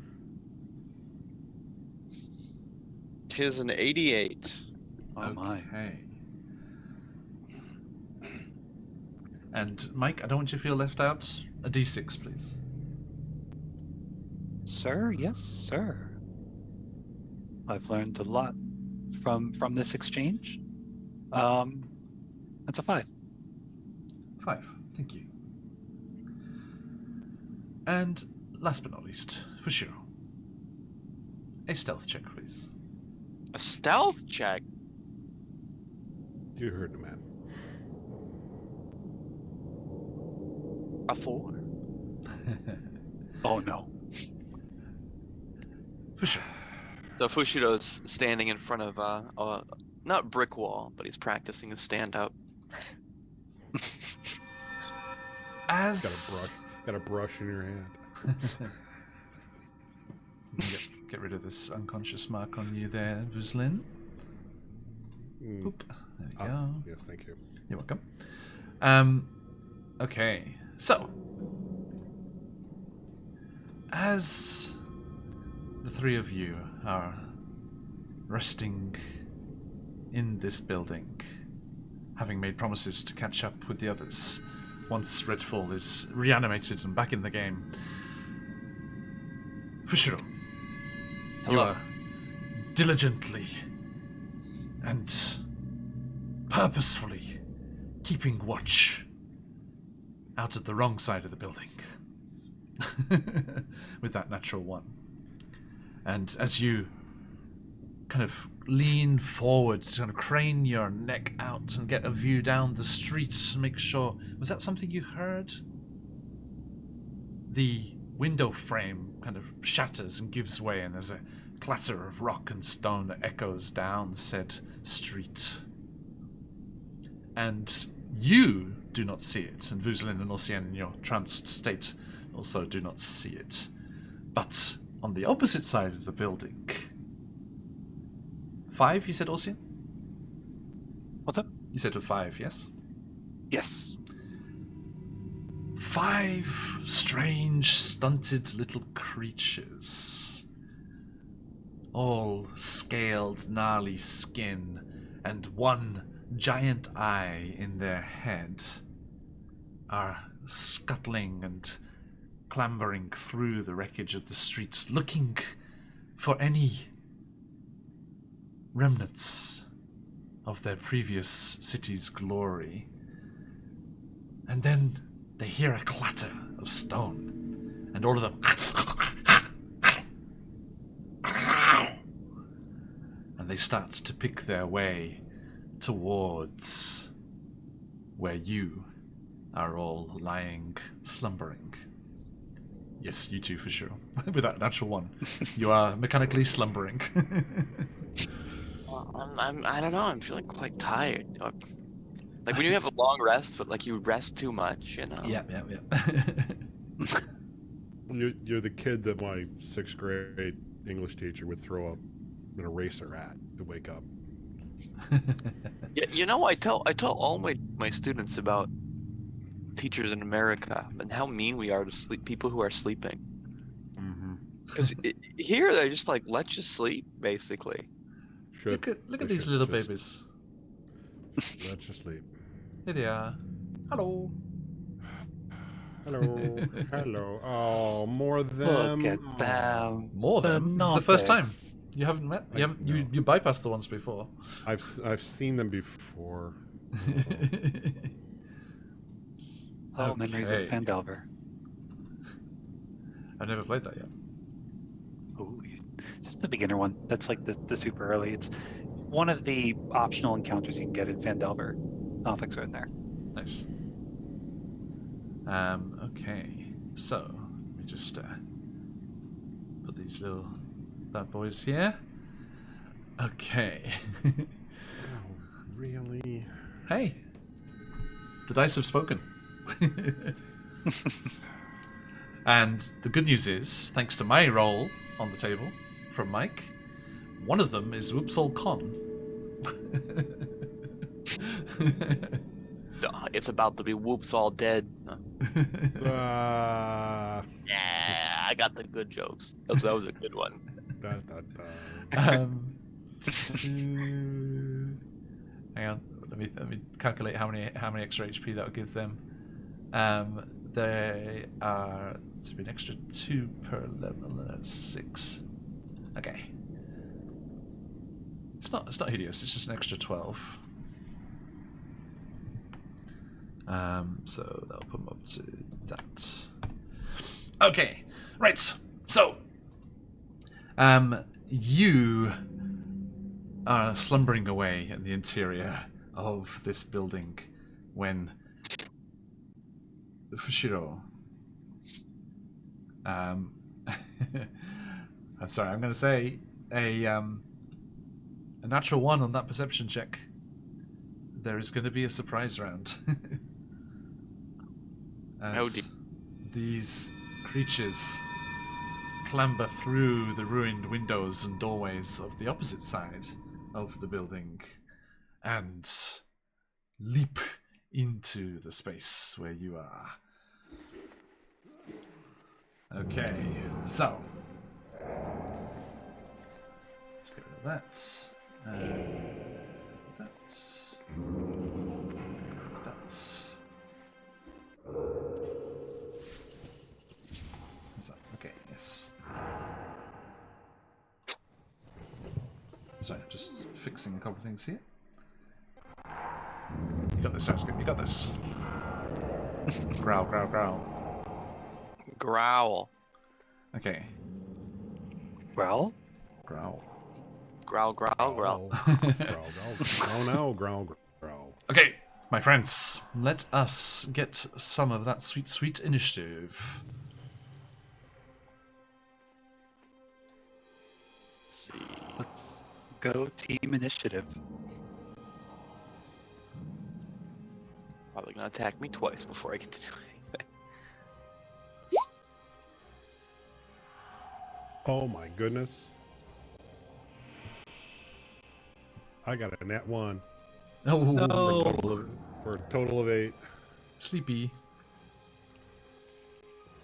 Tis an 88. Oh my. Okay. And Mike, I don't want you to feel left out. A D6, please. Sir, yes, sir. I've learned a lot from this exchange. That's a 5. 5. Thank you. And last but not least, for sure, a stealth check, please. A stealth check? You heard the man. A 4? Oh no. For sure. So Fushiro's standing in front of a not brick wall, but he's practicing his stand up. As Got a brush in your hand. get rid of this unconscious mark on you there, Vuslin. Mm. Boop. There we go. Yes, thank you. You're welcome. Okay, so as the three of you are resting in this building, having made promises to catch up with the others once Redfall is reanimated and back in the game, Fushiro, you Hello. are diligently and purposefully keeping watch out at the wrong side of the building with that natural one. And as you kind of lean forward to kind of crane your neck out and get a view down the streets, make sure, was that something you heard? the window frame kind of shatters and gives way, and there's a clatter of rock and stone that echoes down said street. And you do not see it, and Vuzlin and Ossian in your tranced state also do not see it. But on the opposite side of the building... 5, you said, Ossian? What's up? You said 5, yes? Yes. 5 strange, stunted little creatures. All scaled, gnarly skin, and one giant eye in their head, are scuttling and clambering through the wreckage of the streets, looking for any remnants of their previous city's glory. And then they hear a clatter of stone, and all of them and they start to pick their way towards where you are all lying, slumbering. Yes, you two for sure. With that natural 1, you are mechanically slumbering. I don't know. I'm feeling quite tired. Like when you have a long rest, but like you rest too much, you know. Yeah. You're the kid that my 6th grade English teacher would throw an eraser at to wake up. Yeah, you know, I tell all my students about teachers in America and how mean we are to people who are sleeping. Because here they just like let you sleep, basically. Look at these little babies. Let you sleep. Here they are. Hello. Hello. Oh, more of them. Look at them. More of them? This is the first time. You haven't met? You bypassed the ones before. I've seen them before. Oh, memories of Phandelver. I've never played that yet. Ooh, this is the beginner one. That's like the super early. It's one of the optional encounters you can get in Phandelver. I don't think so in there. Nice. Okay. So, let me just put these little bad boys here. Okay. Oh, really? Hey. The dice have spoken. And the good news is, thanks to my roll on the table from Mike, one of them is Whoops All Con. It's about to be whoops all dead. Da, Yeah, I got the good jokes. That was a good one. da, da. Hang on, let me calculate how many extra HP that would give them. They are to be an extra 2 per level. 6. Okay. It's not hideous. It's just an extra 12. So that'll put them up to that. Okay, right. So, you are slumbering away in the interior of this building when Fushiro. I'm sorry. I'm going to say a natural 1 on that perception check. There is going to be a surprise round. As these creatures clamber through the ruined windows and doorways of the opposite side of the building and leap into the space where you are. Okay, so let's get rid of that. That's. Is that okay? Yes. Sorry, just fixing a couple things here. You got this, Sasuke. You got this. Growl, growl, growl. Growl. Okay. Well, Growl. Growl, growl, growl. Growl. Okay, my friends, let us get some of that sweet, sweet initiative. Let's go team initiative. Probably gonna attack me twice before I get to do anything. Oh my goodness. I got a nat 1 Oh, No. for a total of 8. sleepy.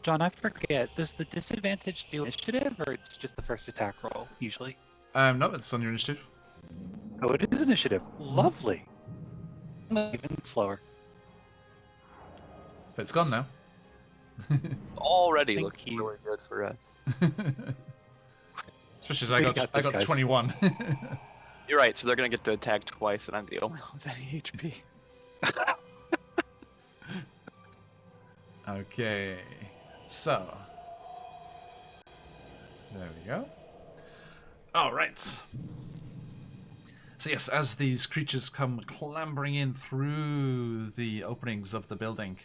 John, I forget. Does the disadvantage do initiative, or it's just the first attack roll usually? No, it's on your initiative. Oh, it is initiative. Lovely. Even slower. But it's gone now. Already Thank looking you. really good for us. Especially as We I got got this, guys. 21. You're right, so they're gonna get to attack twice, and I'm the only one with any HP. Okay, so there we go. All right. So yes, as these creatures come clambering in through the openings of the building,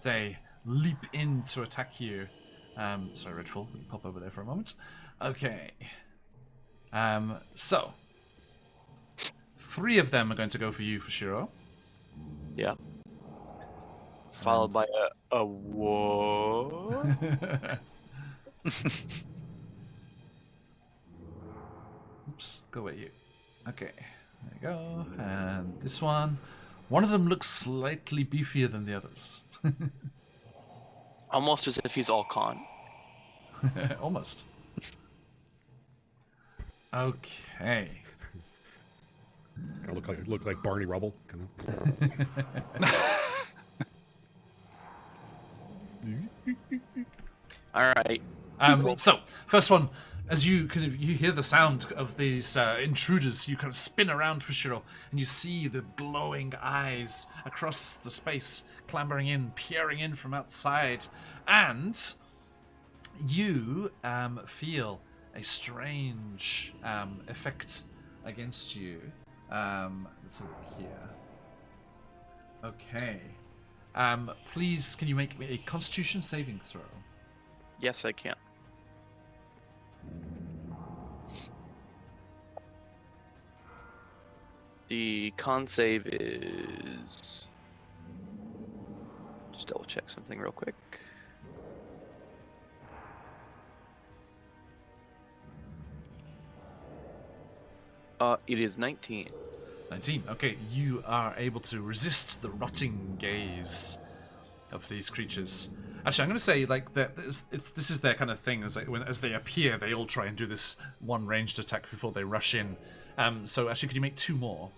they leap in to attack you. Sorry, Redfall, we can pop over there for a moment. Okay. So 3 of them are going to go for you, for Shiro. Yeah. Followed by a what? Oops, go away you. Okay, there you go. And this one. One of them looks slightly beefier than the others. Almost as if he's all con. Almost. Okay. Kind of look like Barney Rubble. Kind All right. So, first one, as you hear the sound of these intruders, you kind of spin around for Shiro, and you see the glowing eyes across the space, clambering in, peering in from outside, and you feel a strange effect against you. Let's look here. Okay. Please, can you make me a Constitution saving throw? Yes, I can. The con save is... Just double check something real quick. It is 19. 19. Okay, you are able to resist the rotting gaze of these creatures. Actually, I'm going to say like that. This is their kind of thing. As they appear, they all try and do this one ranged attack before they rush in. So actually, could you make 2 more?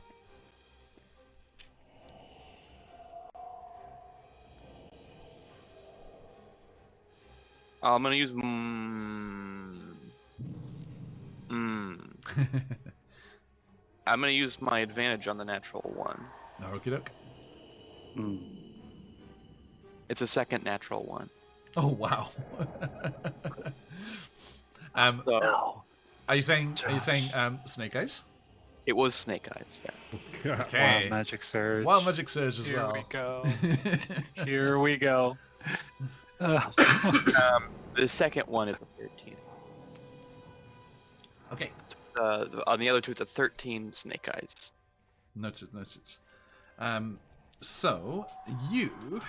I'm gonna use. I'm gonna use my advantage on the natural one. Okie doke. It's a second natural one. Oh wow. So No. Are you saying Snake Eyes? it was Snake Eyes, yes. of. Okay. Wild Magic Surge. Wild Magic Surge as Here well. we go. Here we go. The second one is a 13. Okay. On the other two, it's a 13 Snake Eyes. Noted. So you,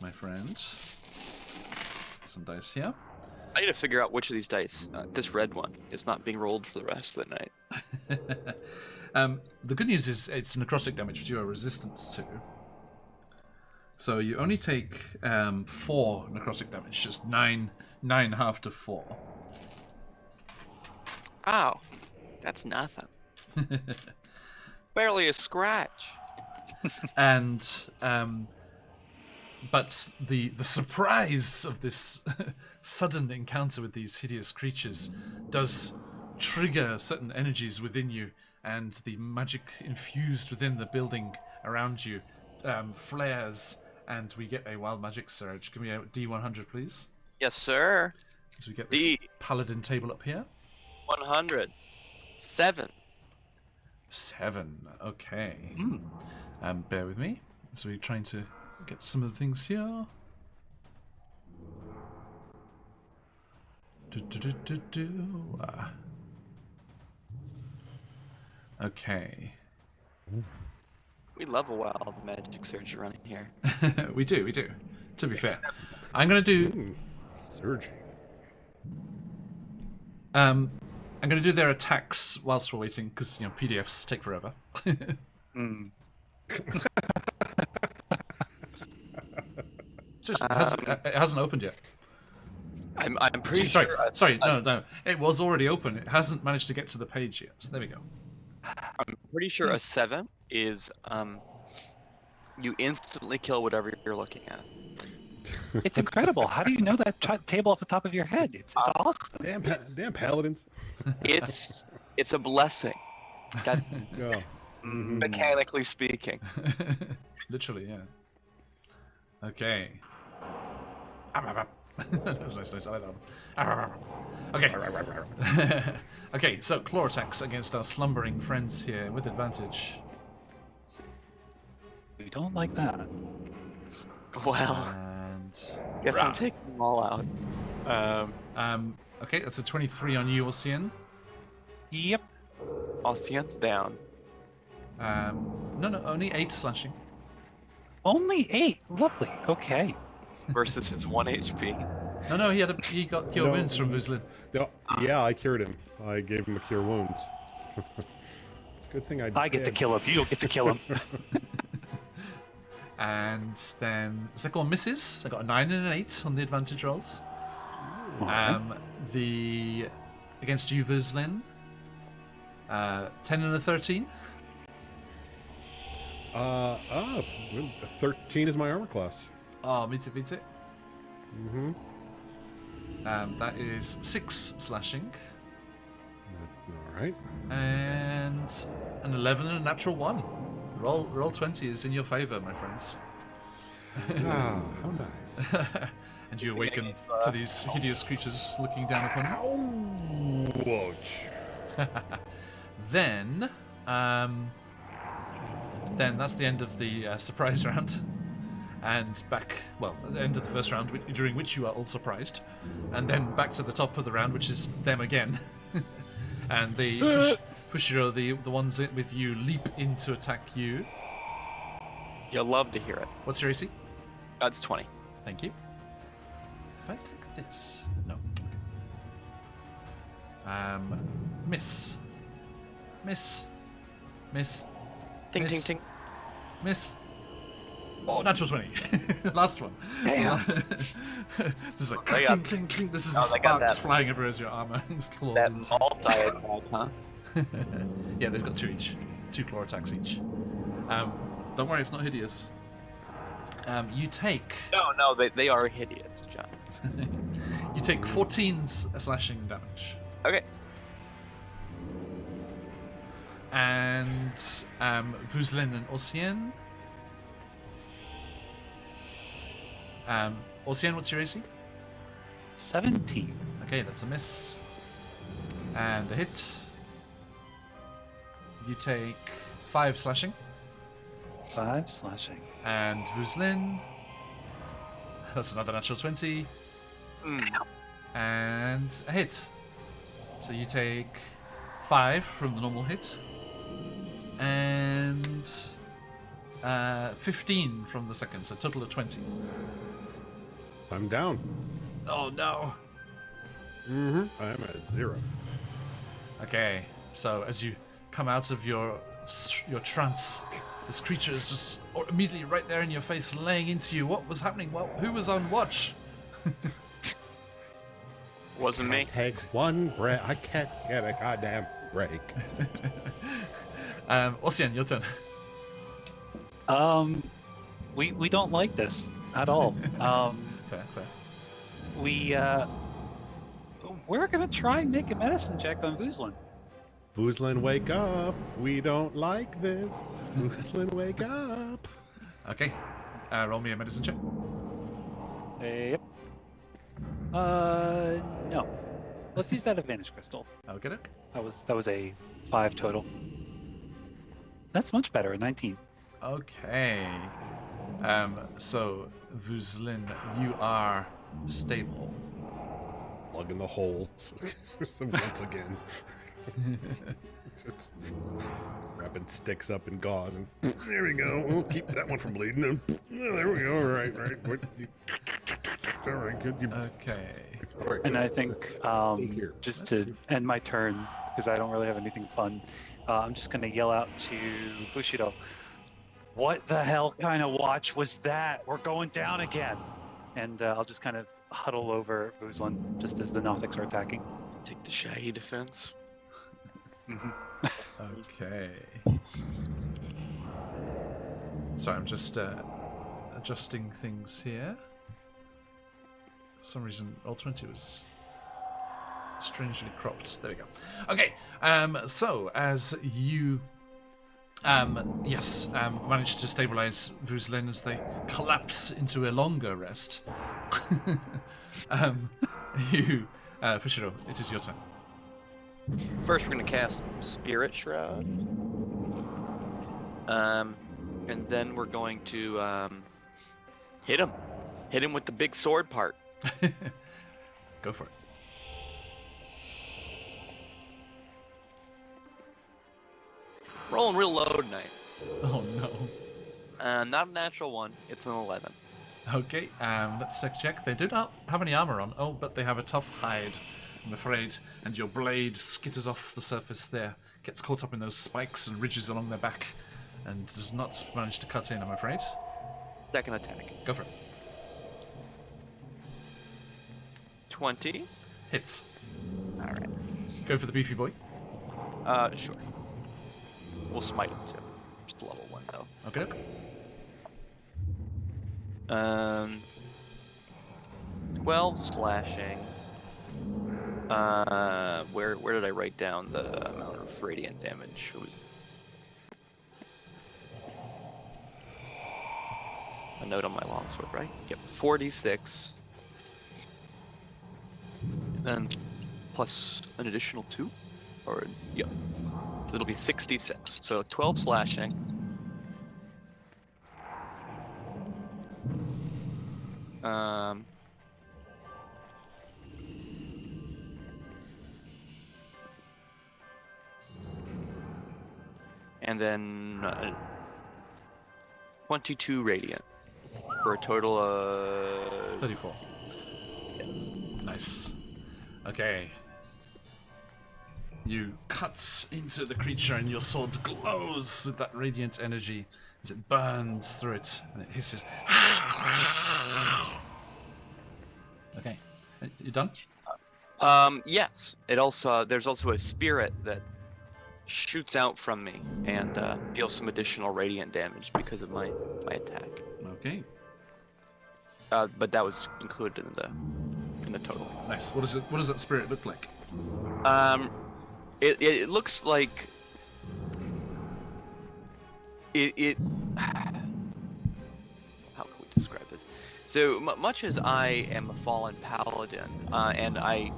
my friend, some dice here. I need to figure out which of these dice, this red one, is not being rolled for the rest of the night. The good news is it's necrotic damage, which you are resistance to. So you only take 4 necrotic damage, just 9 half to 4. Ow, that's nothing. Barely a scratch. And but the surprise of this sudden encounter with these hideous creatures does trigger certain energies within you, and the magic infused within the building around you flares, and we get a wild magic surge. Give me a D100, please. Yes, sir. As we get this D. paladin table up here. 100. 7. 7. Okay. Bear with me. So we're trying to get some of the things here. Okay. We love a wild magic search around here. we do. To be fair, I'm gonna do. Surging. I'm gonna do their attacks whilst we're waiting because PDFs take forever. Mm. It hasn't opened yet. I'm pretty Sorry, sure. sorry, no. It was already open. It hasn't managed to get to the page yet. There we go. I'm pretty sure a 7 is you instantly kill whatever you're looking at. It's incredible. How do you know that table off the top of your head? It's awesome. Damn paladins. It's a blessing. That Oh. mechanically speaking. Literally, yeah. Okay. That's nice. I like that one. Okay. Okay, so claw attacks against our slumbering friends here with advantage. We don't like that. Well, And guess I'm taking them all out. okay, that's a 23 on you, Ocean. Yep. Ocean's down. No, only 8 slashing. Only 8. Lovely. Okay. Versus his 1 HP. No, he got cure wounds from Vuzlin. No, yeah, I cured him. I gave him a cure wounds. Good thing I I get to did. kill him. You don't get to kill him. And then the second one misses. I got a 9 and an 8 on the advantage rolls. The against you, Vuzlin. 10 and a 13. 13 is my armor class. Oh, beats it. Mm-hmm. That is 6 slashing. All right. And an 11 and a natural 1. Roll 20 is in your favor, my friends. Ah, how nice. And you awaken to these hideous creatures looking down upon you. Whoa. Then that's the end of the surprise round. And at the end of the first round, during which you are all surprised. And then back to the top of the round, which is them again. And the Fushiro, the ones with you, leap in to attack you. You'll love to hear it. What's your AC? That's 20. Thank you. If I click this... No. Miss. Ting, Miss. ting, ting. Miss. Oh, natural 20. Last one. Damn. This is like They clink, got- clink, clink. This is Oh, the they got sparks that. flying everywhere as your armor is clawed That into. multi-attack, huh? Yeah, they've got 2 each. 2 claw attacks each. Don't worry, it's not hideous. You take No, they are hideous, John. you take 14 slashing damage. Okay. And Vuzlin and Ocean. Ocean, what's your AC? 17. Okay, that's a miss. And a hit. You take 5 slashing. 5 slashing. And Vuzlin. That's another natural 20. And a hit. So you take 5 from the normal hit. And 15 from the second, so a total of 20. I'm down. Oh no. Mm-hmm. I'm at 0. Okay, so as you come out of your trance, this creature is just immediately right there in your face, laying into you. What was happening? Who was on watch? Wasn't me. Take one breath. I can't get a goddamn break. Ocean, your turn. We don't like this at all. Fair. We're gonna try and make a medicine check on Vuzlin. Vuzlin, wake up. We don't like this. Vuzlin, wake up. Okay, roll me a medicine check. Yep. No. Let's use that advantage crystal. I'll get it. That was a 5 total. That's much better, a 19. Okay. So Vuzlin, you are stable. plug in the hole once again. Just wrapping sticks up in gauze, and there we go. We'll keep that one from bleeding. And there we go. All right. All right, good. Okay. All right, And good. I think just to end my turn, because I don't really have anything fun, I'm just going to yell out to Bushido, "What the hell kind of watch was that? We're going down again!" And I'll just kind of huddle over Vuzlin just as the Nothics are attacking. Take the Shahi defense. Okay. Sorry, I'm just adjusting things here. For some reason, Roll20 was strangely cropped. There we go. Okay. So as you manage to stabilize Vuzlin as they collapse into a longer rest. Fushiro, it is your turn. First, we're gonna cast Spirit Shroud. And then we're going to hit him. Hit him with the big sword part. Go for it. Rolling real low tonight. Oh no. Not a natural one. It's an 11. Okay, let's check. They do not have any armor on. Oh, but they have a tough hide, I'm afraid. And your blade skitters off the surface there, gets caught up in those spikes and ridges along their back, and does not manage to cut in, I'm afraid. Second attack. Go for it. 20. Hits. Alright. Go for the beefy boy. Sure. We'll smite him too. Just level 1 though. Okay, okay. 12 slashing. Where did I write down the amount of radiant damage? It was a note on my longsword, right? Yep, 46. And then plus an additional 2? Or, yep. So it'll be 66. So 12 slashing. And then 22 radiant for a total of 34. Yes. Nice. Okay. You cut into the creature and your sword glows with that radiant energy as it burns through it and it hisses. Okay. You done? Yes. It also there's also a spirit that shoots out from me and deals some additional radiant damage because of my attack. Okay. But that was included in the total. Nice. What does that spirit look like? It looks like it how can we describe this? So much as I am a fallen paladin and I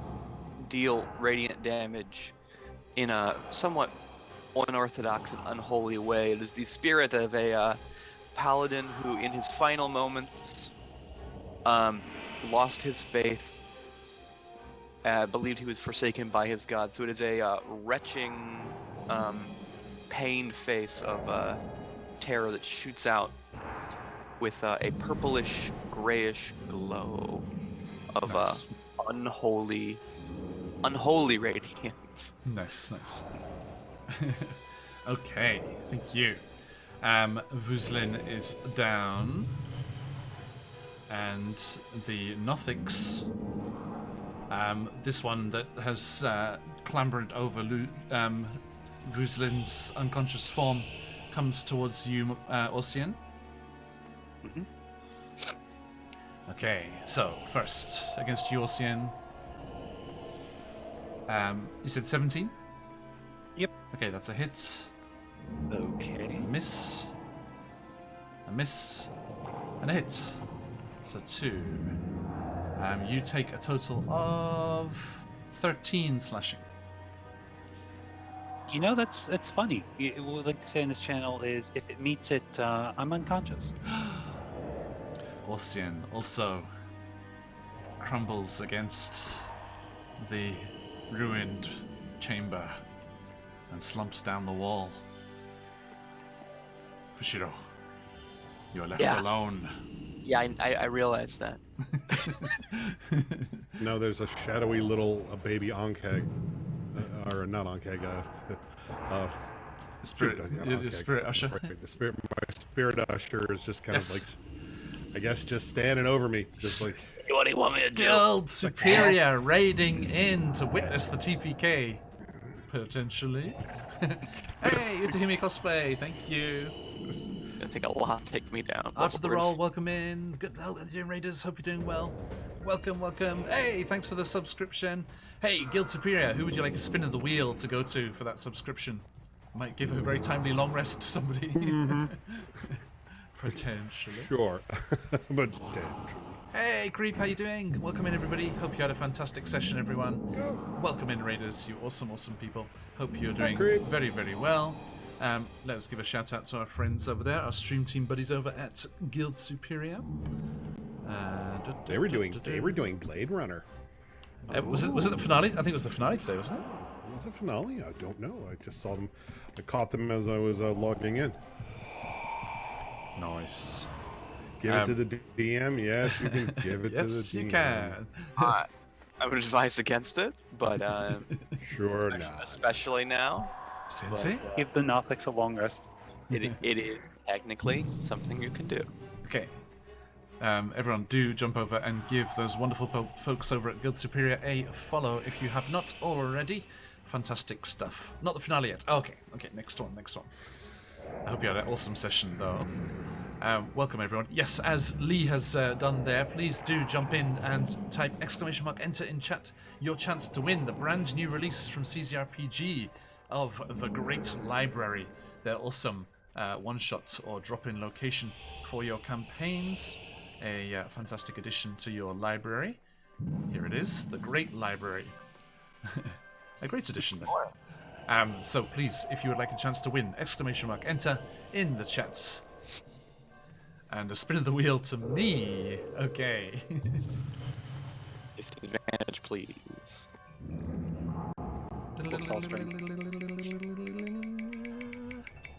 deal radiant damage in a somewhat unorthodox and unholy way, it is the spirit of a paladin who in his final moments lost his faith, believed he was forsaken by his god. So it is a retching, pained face of terror that shoots out with a purplish, grayish glow of Nice. Unholy radiance. Nice. Okay, thank you. Vuzlin is down. And the Nothics, this one that has clambered over Vuzlin's unconscious form, comes towards you, Ossian. Mhm. Okay, so first against you, Ossian. You said 17? Yep. Okay, that's a hit. Okay. A miss, and a hit. So 2. You take a total of 13 slashing. You know, that's funny. What we like to say in this channel is, if it meets it, I'm unconscious. Ossian also crumbles against the ruined chamber and slumps down the wall. Fushiro, you're left alone. Yeah, I realized that. No, there's a shadowy little baby Ankeg, or not Ankeg, Spirit usher. Right, my spirit usher is just kind of like, I guess, just standing over me, just like. What do you want me to do? Guild Superior raiding in to witness the TPK. Potentially. Hey, Utahime cosplay, thank you. It's gonna take a lot to take me down. Art of the Roll, welcome in. Good doing, Raiders. Hope you're doing well. Welcome, welcome. Hey, thanks for the subscription. Hey, Guild Superior, who would you like a spin of the wheel to go to for that subscription? Might give a very timely long rest to somebody. Potentially. Sure. But potentially. Hey, Creep, how you doing? Welcome in, everybody. Hope you had a fantastic session, everyone. Welcome in, Raiders, you awesome, awesome people. Hope you're doing very, very well. Let's give a shout out to our friends over there, our stream team buddies over at Guild Superior. They were doing Blade Runner. Was it the finale? I think it was the finale today, wasn't it? Was it finale? I don't know. I just saw them. I caught them as I was logging in. Nice. Give it to the DM. Yes, you can give it to the DM. Yes, you can. I would advise against it, but Sure not. especially now. Sensei? Give the Nothics a long rest. It is technically something you can do. Okay. Everyone, do jump over and give those wonderful folks over at Guild Superior a follow if you have not already. Fantastic stuff. Not the finale yet. Okay, next one. I hope you had an awesome session, though. Welcome, everyone. Yes, as Lee has done there, please do jump in and type !enter in chat your chance to win the brand new release from CZRPG of The Great Library. They're awesome one-shot or drop-in location for your campaigns. A fantastic addition to your library. Here it is, The Great Library. A great addition then. So please, if you would like a chance to win, !enter in the chat. And a spin of the wheel to me. Okay. Disadvantage, please.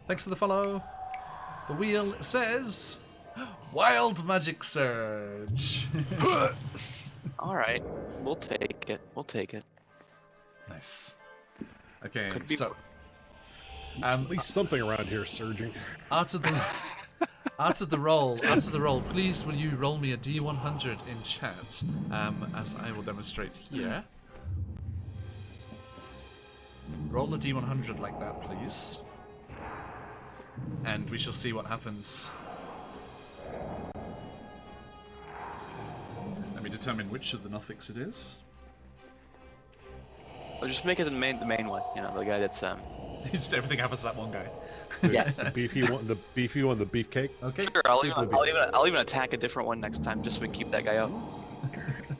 Thanks for the follow. The wheel says Wild Magic Surge. Alright, we'll take it. Nice. Okay, Could be so At least something around here is surging. Art of the roll, please will you roll me a D100 in chat, as I will demonstrate here. Roll a D100 like that, please. And we shall see what happens. Let me determine which of the Nothics it is. I'll just make it the main one. You know, the guy that's Just everything happens to that one guy. Yeah. The beefy one, the beefcake. Okay. Sure, I'll even attack a different one next time, just so we keep that guy out.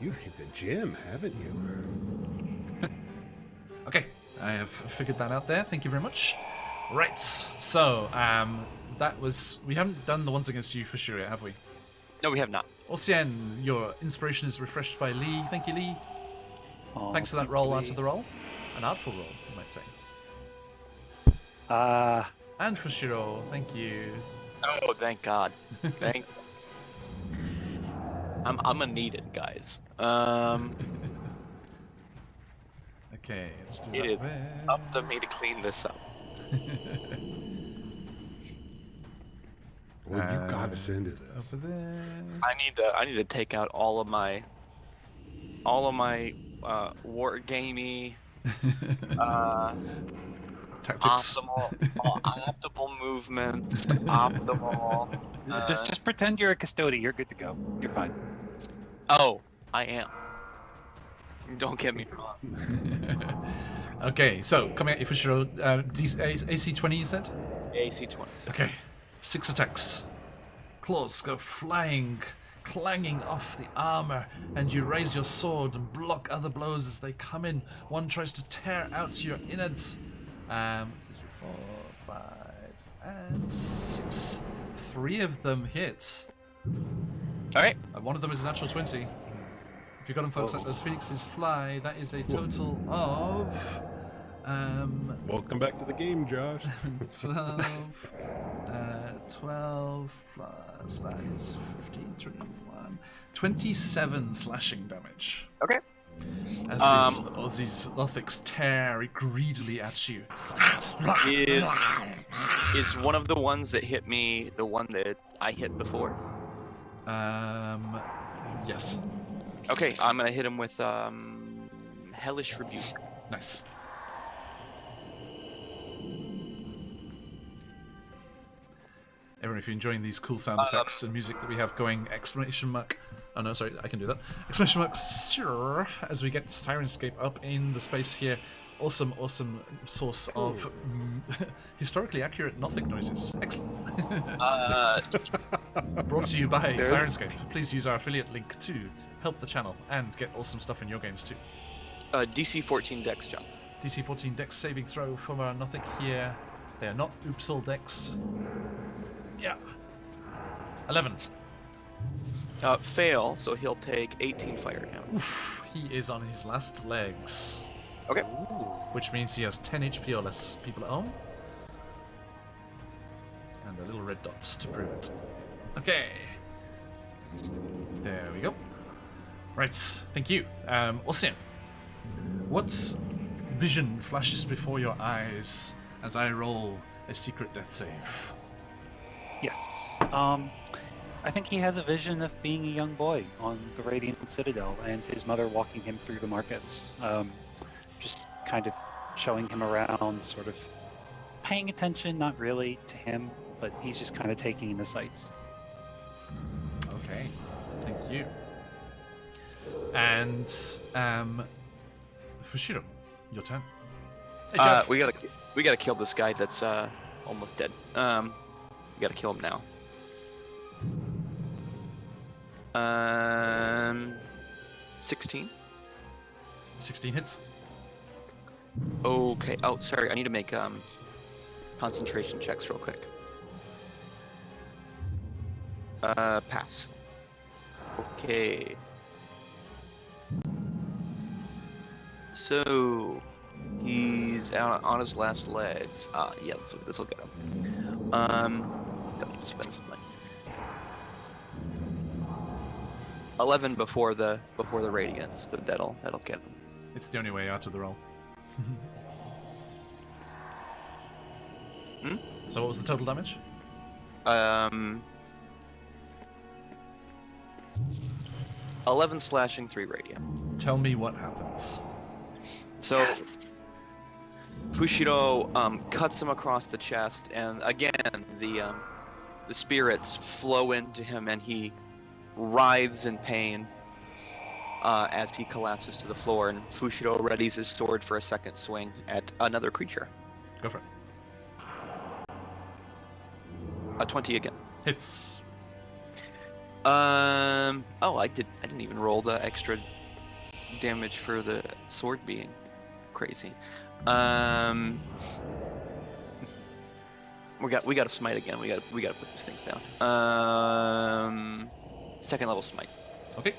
You've hit the gym, haven't you? Okay, I have figured that out there. Thank you very much. Right, so that was. We haven't done the ones against you for sure yet, have we? No, we have not. Ocean, your inspiration is refreshed by Lee. Thank you, Lee. Thanks for that roll out of the roll. An artful roll, you might say. And for Shiro, thank you. Oh, thank God. I'm gonna need it, guys. Okay, let's do It is that there. up to me to clean this up. Well, you got us into this. Over there. I need to take out all of my wargamey Tactics. optimal movement, optimal. Just pretend you're a custodian. You're good to go. You're fine. Oh, I am. Don't get me wrong. Okay, so coming at you for Shiro. AC 20, you said? AC 20. Okay, 6 attacks. Claws go flying, clanging off the armor, and you raise your sword and block other blows as they come in. One tries to tear out your innards. 4, 5, and 6. 3 of them hit. All right. And one of them is a natural 20. If you got them, folks, Whoa. as phoenixes fly, that is a total of Welcome back to the game, Josh. 12 plus that is 15, 21, 27 slashing damage. Okay. As these Lothics tear greedily at you. Is one of the ones that hit me the one that I hit before? Yes. Okay, I'm gonna hit him with Hellish Rebuke. Nice. Everyone, if you're enjoying these cool sound effects and music that we have going, exclamation mark. Oh no, sorry, I can do that. Exclamation mark, sir, as we get Sirenscape up in the space here. Awesome, awesome source of historically accurate Nothic noises. Excellent. Brought to you by Sirenscape. Please use our affiliate link to help the channel and get awesome stuff in your games too. DC 14 Dex jump. DC 14 Dex saving throw from our Nothic here. They are not Oopsal Dex. Yeah. 11. Fail, so he'll take 18 fire damage. Oof, he is on his last legs. Okay. Which means he has 10 HP or less, people at home. And the little red dots to prove it. Okay. There we go. Right, thank you. Ossian, what vision flashes before your eyes as I roll a secret death save? Yes. I think he has a vision of being a young boy on the Radiant Citadel and his mother walking him through the markets. Just kind of showing him around, sort of paying attention, not really to him, but he's just kind of taking in the sights. Okay, thank you. And Fushiro, your turn. Hey, Jeff. We gotta kill this guy that's almost dead. We gotta kill him now. 16. 16 hits. Okay. Oh, sorry. I need to make concentration checks real quick. Pass. Okay. So he's out on his last legs. Yeah, this will get him. Don't need to spend some money. 11 before the radiance, so that'll get him. It's the only way out of the roll. So what was the total damage? 11 slashing, 3 radiant. Tell me what happens. So Fushiro cuts him across the chest, and again the spirits flow into him, and he writhes in pain as he collapses to the floor. And Fushiro readies his sword for a second swing at another creature. Go for it. A 20 again. Hits. Oh, I didn't even roll the extra damage for the sword being crazy. We got to smite again. We got to put these things down. Second level smite. Okay.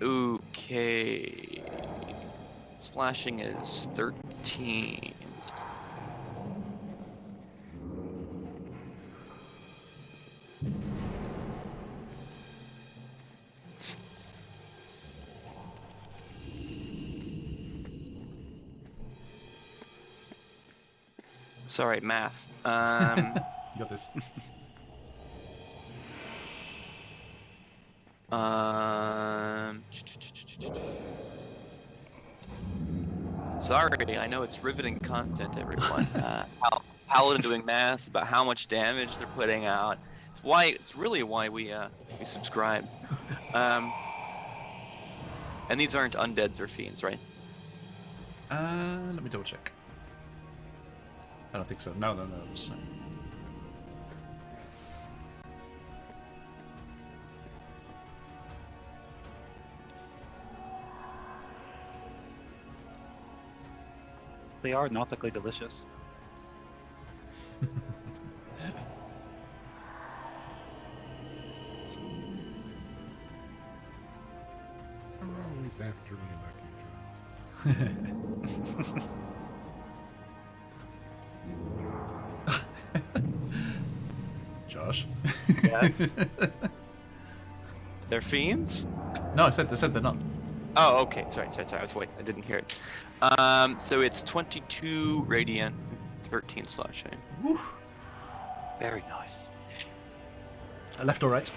Okay. Slashing is 13. Sorry, math. You got this. Sorry, I know it's riveting content, everyone. Paladin doing math about how much damage they're putting out. It's really why we subscribe. And these aren't undeads or fiends, right? Let me double check. I don't think so. No. It's... They are nautically delicious. He's after me, Lucky Josh. Yes. They're fiends? No, I said they're not. Oh, okay. Sorry. I was waiting. I didn't hear it. So it's 22 radiant, 13 slashing. Woo. Very nice. Left or right?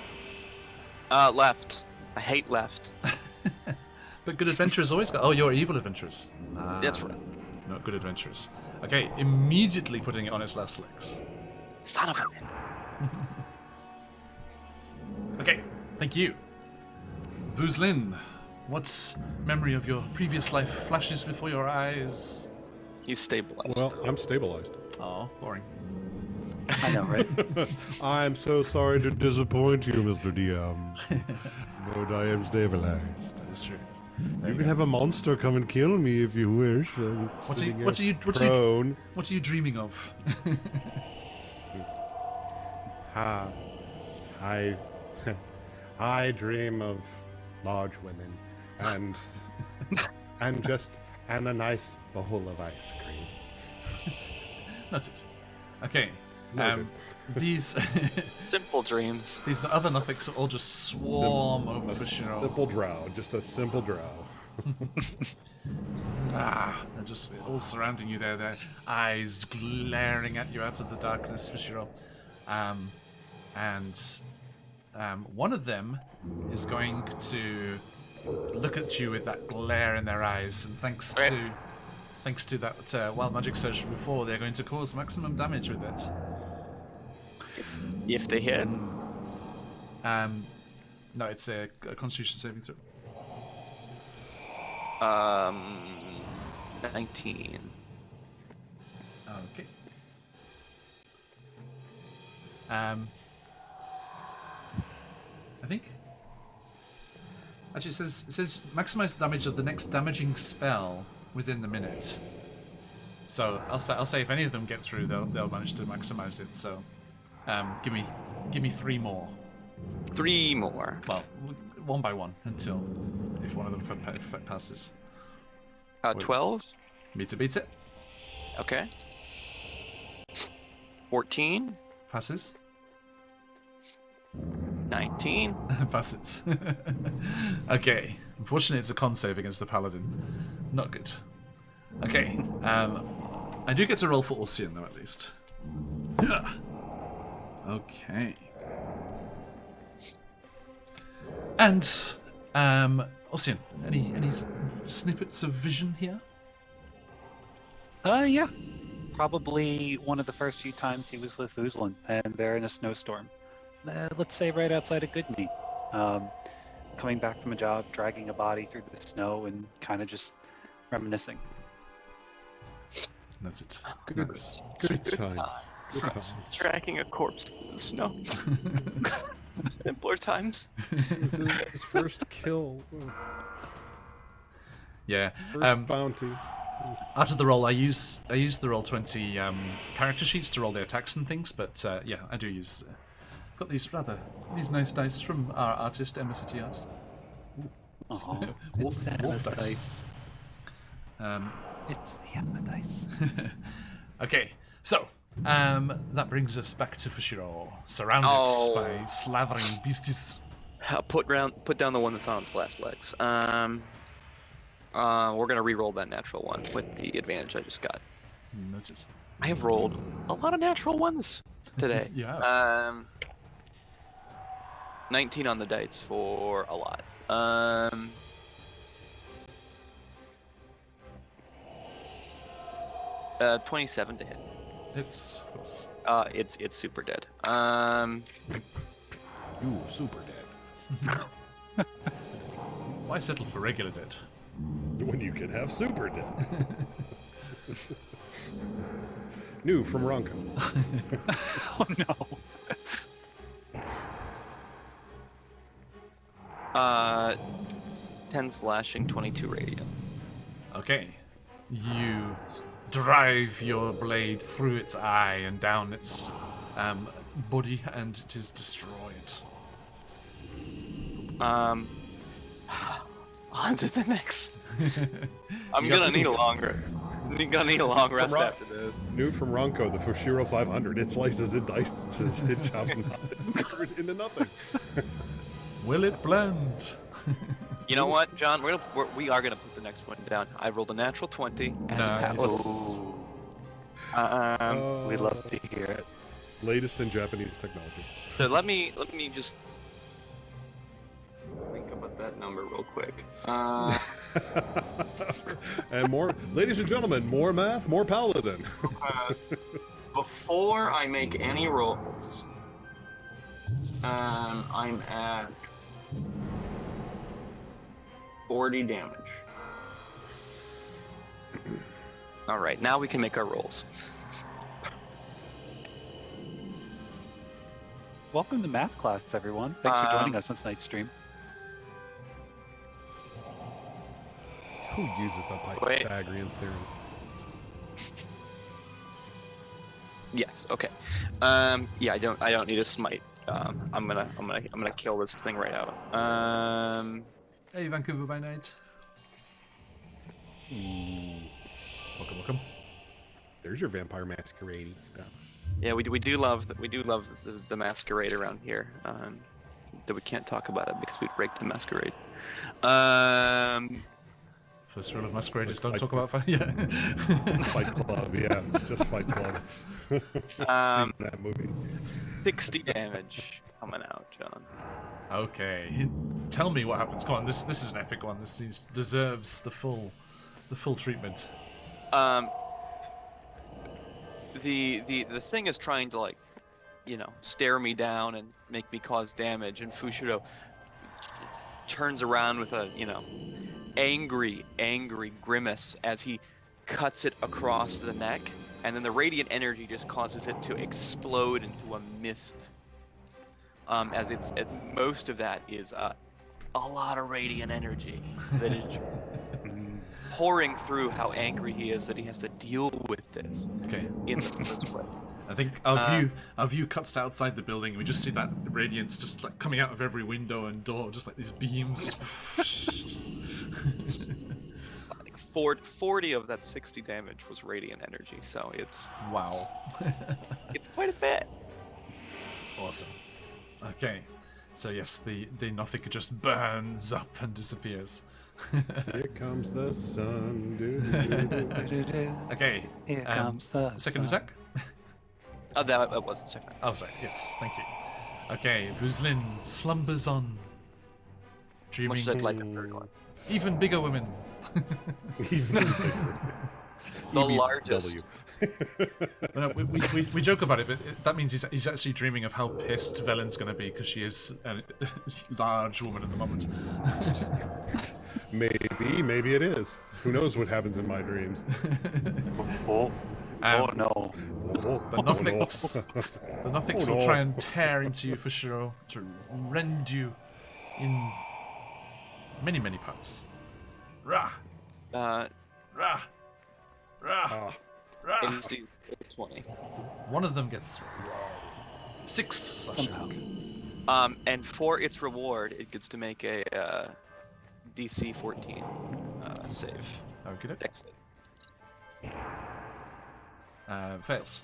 Left. I hate left. But good adventurers always got. Oh, you're evil adventurers. That's right. Not good adventurers. Okay, immediately putting it on its last legs. Son of a... Okay, thank you. Vuzlin, what memory of your previous life flashes before your eyes? You stabilized. Well, I'm stabilized. Oh, boring. I know, right? I'm so sorry to disappoint you, Mr. DM. But I am stabilized. That is true. You can have a monster come and kill me if you wish. What are you dreaming of? I dream of large women and a nice bowl of ice cream. Noted. Okay. Noted. These Simple dreams. these other nothings all just swarm over Fushiro. Simple drow, just a simple drow. They're just all surrounding you there, their eyes glaring at you out of the darkness, Fushiro. One of them is going to look at you with that glare in their eyes, and thanks to that wild magic surge from before, they're going to cause maximum damage with it. If they hit. No, it's a Constitution saving throw. 19. Okay. I think. Actually, it says maximize the damage of the next damaging spell within the minute. So I'll say if any of them get through, they'll manage to maximize it. So, give me 3 more. 3 more. Well, one by one until if one of them passes. 12. Beats it. Okay. 14. Passes. 19. Passes. Okay. Unfortunately, it's a con save against the paladin. Not good. Okay. I do get to roll for Ossian though, at least. Okay. And Ossian, any snippets of vision here? Yeah. Probably one of the first few times he was with Uzlan, and they're in a snowstorm. Let's say right outside of Goodmead. Coming back from a job, dragging a body through the snow, and kind of just reminiscing. That's it. Good times. Good times. Tracking a corpse in the snow. Simpler times. This is his first kill. Yeah. First bounty. Out of the roll, I use the Roll20 character sheets to roll the attacks and things, but yeah, I do use. Got these nice dice from our artist Emma City Art. Oh, Wolf it's Emma's dice. dice. It's the Emma dice. Okay, so that brings us back to Fushiro, surrounded by slathering beasties. Put down the one that's on its last legs. We're gonna re-roll that natural one with the advantage I just got. Noted. I have rolled a lot of natural ones today. Yeah. 19 on the dice for a lot. 27 to hit. It's close. It's super dead. Ooh, super dead. Why settle for regular dead? When you can have super dead. New from Ronco. Oh no. 10 slashing, 22 radiant. Okay. You drive your blade through its eye and down its body, and it is destroyed. On to the next. I'm You got gonna the- need a longer. I'm gonna need a long rest Ron- after this. New from Ronco, the Fushiro 500. It slices and dices. It chops nothing into nothing. Will it blend? You know what, John? We are gonna put the next one down. I rolled a natural 20 as a Nice. pass. We love to hear it. Latest in Japanese technology. So let me just think about that number real quick. And more, ladies and gentlemen, more math, more paladin. Before I make any rolls, I'm at 40 damage. All right, now we can make our rolls. Welcome to math class, everyone. Thanks for joining us on tonight's stream. Who uses the Wait. Pythagorean theorem? Yes. Okay. Yeah, I don't need a smite. I'm gonna kill this thing right out. Hey, Vancouver by night. Welcome, welcome. There's your vampire masquerading stuff. Yeah, we do love the masquerade around here. That we can't talk about it because we'd break the masquerade. First rule of Masquerade is don't Fight talk about fire. Yeah. Fight Club, yeah, it's just Fight Club. Seen that movie. 60 damage coming out, John. Okay. Tell me what happens. Come on, this is an epic one. This deserves the full treatment. The thing is trying to, like, stare me down and make me cause damage, and Fushiro turns around with a angry grimace as he cuts it across the neck, and then the radiant energy just causes it to explode into a mist. As most of that is a lot of radiant energy that is just pouring through how angry he is that he has to deal with this Okay. in the first place. I think our view cuts to outside the building. We just see that radiance just like coming out of every window and door, just like these beams. Like 40 of that 60 damage was radiant energy, so it's Wow. quite a bit. Awesome. Okay. So yes, the Nothic just burns up and disappears. Here comes the sun. Okay. Here comes the second sun. attack. That was the second. Oh, sorry. Yes, thank you. Okay, Vuzlin slumbers on, dreaming Much said like a third one. even bigger women. Even The largest. No, we joke about it, but that means he's actually dreaming of how pissed Velen's going to be because she is a large woman at the moment. Maybe it is. Who knows what happens in my dreams? Oh no. The Nothics will try and tear into you for sure, to rend you in many, many parts. Rah! Uh, Rah! Rah! Rah! 20. One of them gets through. 6 slashing. And for its reward, it gets to make a DC 14 save. Okay. Dex save. Fails.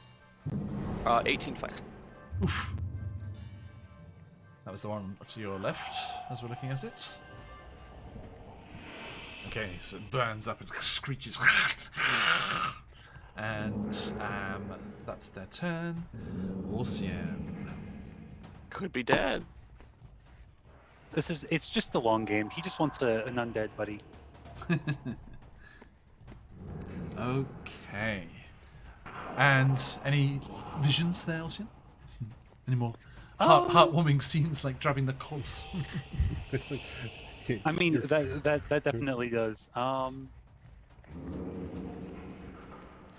18 fire. Oof. That was the one to your left, as we're looking at it. Okay, so it burns up, it screeches. And that's their turn. Orsian. Could be dead. It's just a long game. He just wants an undead buddy. Okay. And any visions there, Orsian? Any more heartwarming scenes like grabbing the corpse? I mean, that definitely does.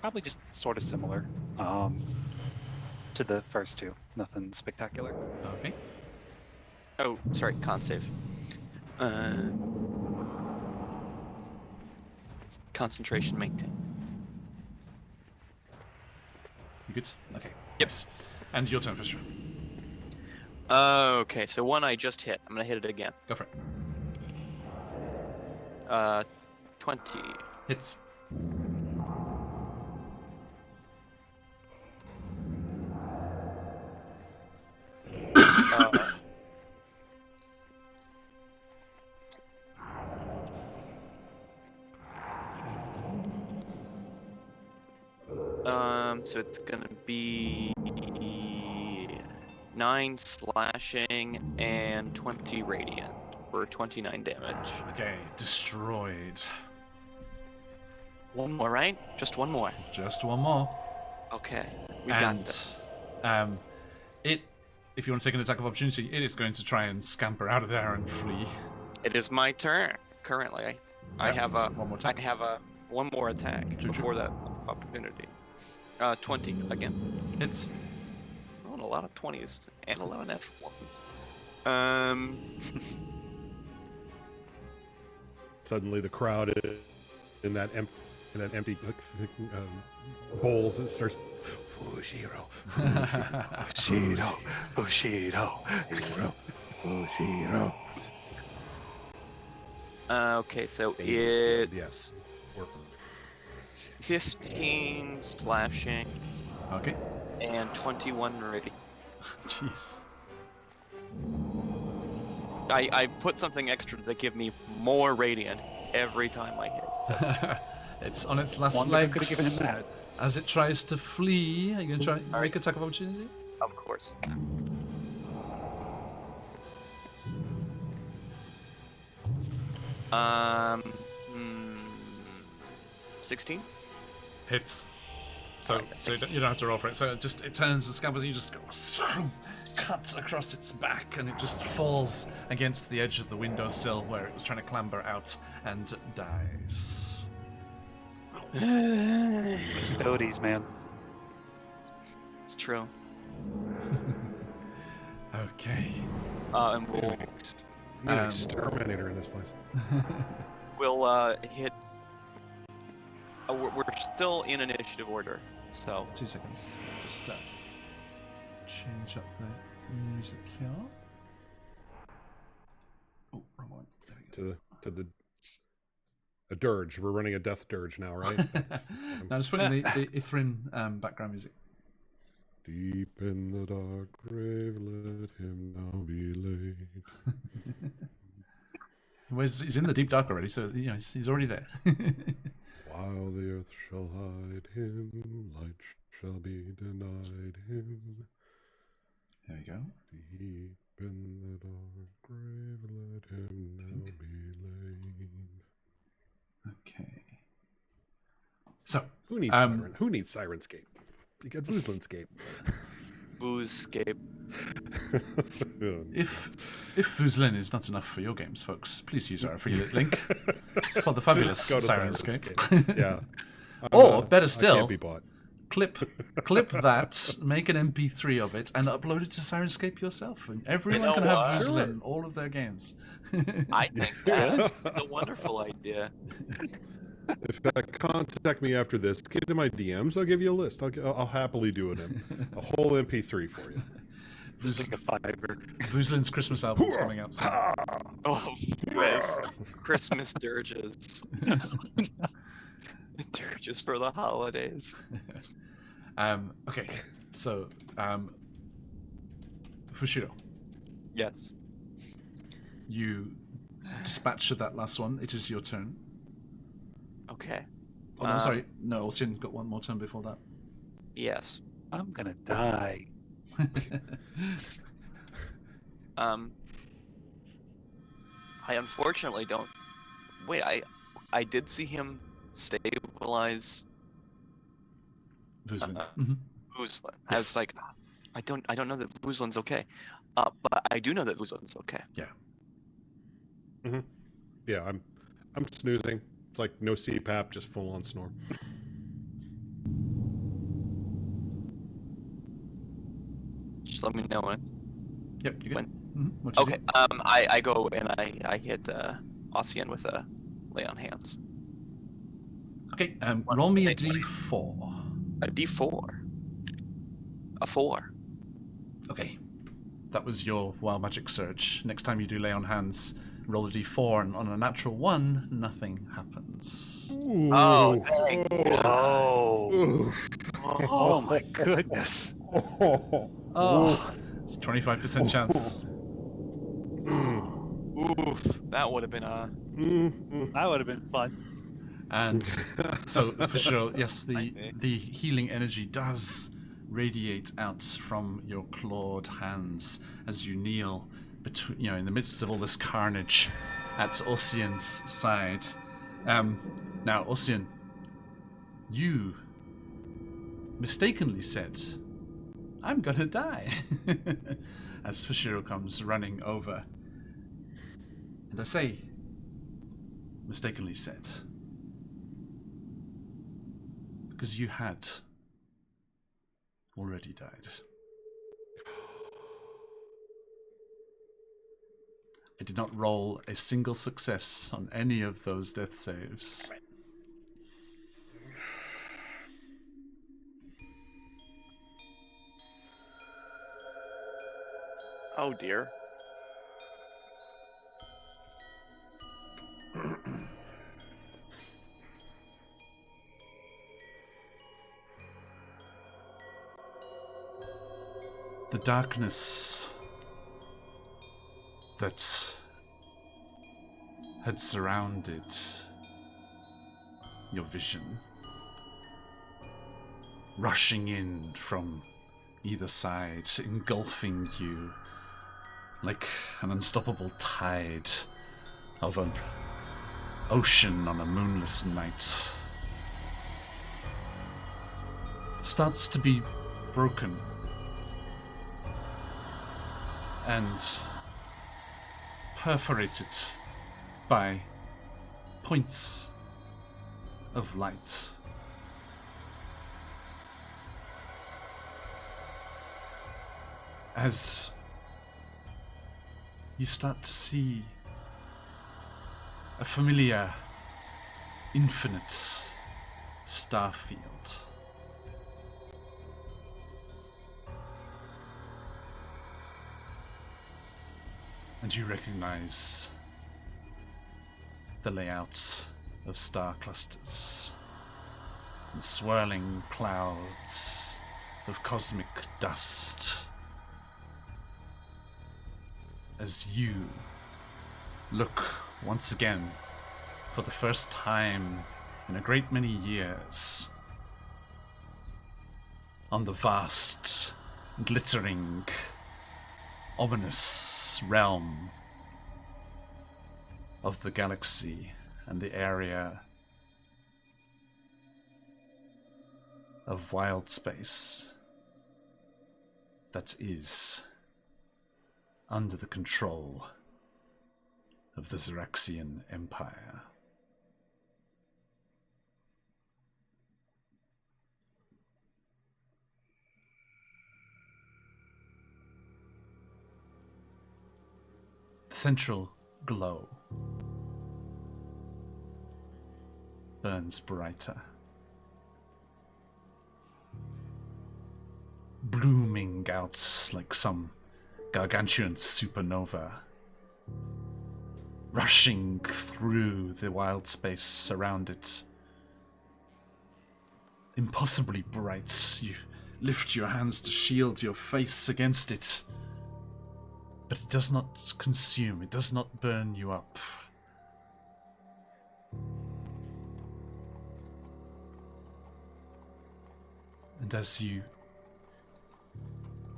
Probably just sort of similar to the first two. Nothing spectacular. Okay. Oh, sorry, con save. Concentration maintain. You good? Okay. Yes. And your turn, Fisher. Okay, so one I just hit. I'm gonna hit it again. Go for it. 20. Hits. So it's gonna be 9 slashing and 20 radiant for 29 damage. Okay, destroyed. One more, right? Just one more. Just one more. Okay, we got this. And if you want to take an attack of opportunity, it is going to try and scamper out of there and flee. It is my turn currently. I have a one more attack. I have a one more attack Choo-choo. before that opportunity. 20 again. Hits. Oh, and a lot of 20s and a lot of natural ones. Suddenly, the crowd in that empty bowls, it starts. Fushiro, Fushiro, Fushiro, Fushiro, Fushiro. Okay, so it Yes, it's working. 15 slashing Okay. and 21 radiant. Jesus. I put something extra to give me more radiant every time I hit. So. It's on its last Wonder who could have given legs. him that. As it tries to flee, are you going to try make attack of opportunity? Of course. Um, 16? Hits. So you don't have to roll for it. So it turns the scalpel, you just go cuts across its back, and it just falls against the edge of the windowsill where it was trying to clamber out and dies. Custodies, man. It's true. Okay. And Need an exterminator in this place. we'll hit. We're still in initiative order, so 2 seconds. Just change up the music here. Oh, wrong one. There we go. To the a dirge. We're running a death dirge now, right? Now just put in the Ythryn background music. Deep in the dark grave, let him now be laid. He's in the deep dark already, so he's already there. While the earth shall hide him, light shall be denied him. There we go. Deep in the dark grave, let him now be laid. Okay. So Who needs Siren? Who needs Sirenscape? You got Voozlanscape. Boozescape. if Voozlin is not enough for your games, folks, please use our affiliate link for the fabulous Just go to Sirenscape. Yeah. Or better I still, can't be bought. clip that, make an MP3 of it, and upload it to Sirenscape yourself, and everyone know can have what? Voozlin Sure. all of their games. I think that's a wonderful idea. If contact me after this, get in my DMs. I'll give you a list. I'll happily do it in a whole MP3 for you. Just like a fiver. Voozlin's Christmas album's coming up soon. Oh, with Christmas dirges. Dirges for the holidays. Okay, so Fushiro, Yes. you dispatched that last one. It is your turn. Okay. Oh no, sorry. No, Olsien got one more turn before that. Yes. I'm gonna die. I unfortunately don't. Wait, I did see him stabilize Voozlin. Voozlin. Yes. I was like, I don't know that Voozlin's okay. But I do know that Voozlin's okay. Yeah. Yeah, I'm snoozing. It's like no CPAP, just full on snore. Just let me know when. Yep. You good? When- What you Okay. do? I go and I hit Ossian with a lay on hands. Okay. Roll me a D4. A D4. A 4. Okay. That was your wild magic surge. Next time you do lay on hands, Roll a d4, and on a natural 1, nothing happens. Oh, dang. Oh. Oof. Oh my goodness. Oh. It's a 25% chance. Oof, that would have been That would have been fun. And so, for sure, yes, Nightmare. the healing energy does radiate out from your clawed hands as you kneel between, in the midst of all this carnage at Ossian's side. Now, Ossian, you mistakenly said, "I'm gonna die," as Fushiro comes running over. And I say, mistakenly said, because you had already died. I did not roll a single success on any of those death saves. Oh dear. The darkness that had surrounded your vision, rushing in from either side, engulfing you like an unstoppable tide of an ocean on a moonless night, starts to be broken and perforated by points of light. As you start to see a familiar, infinite starfield. And you recognize the layout of star clusters and swirling clouds of cosmic dust as you look once again for the first time in a great many years on the vast, glittering, ominous realm of the galaxy and the area of wild space that is under the control of the Xeraxian Empire. The central glow burns brighter, blooming out like some gargantuan supernova, rushing through the wild space around it. Impossibly bright. You lift your hands to shield your face against it, but it does not consume, it does not burn you up. And as you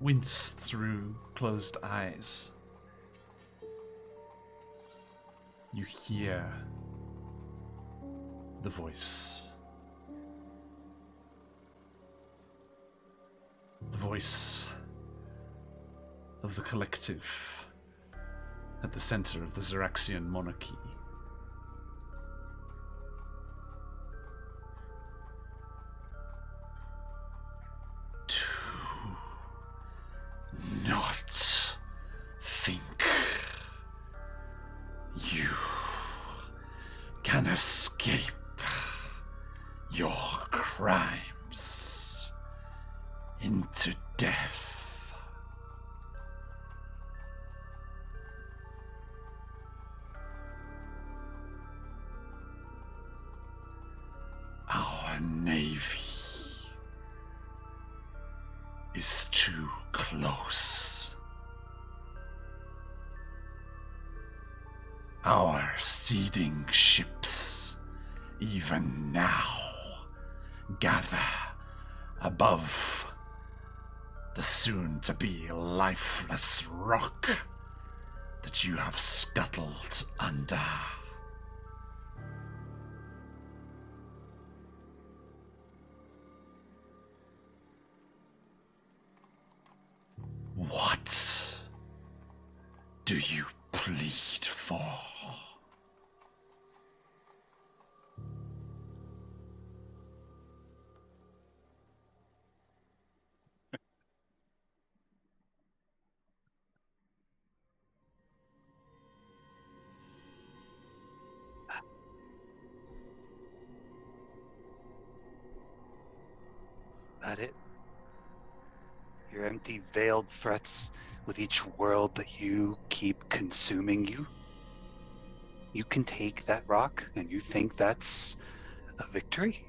wince through closed eyes, you hear the voice. The voice of the collective at the center of the Xeraxian monarchy. Not think you can escape your crimes into death. is too close. Our seeding ships, even now, gather above the soon-to-be lifeless rock that you have scuttled under. What do you plead for? That it? Your empty, veiled threats with each world that you keep consuming you? You can take that rock and you think that's a victory?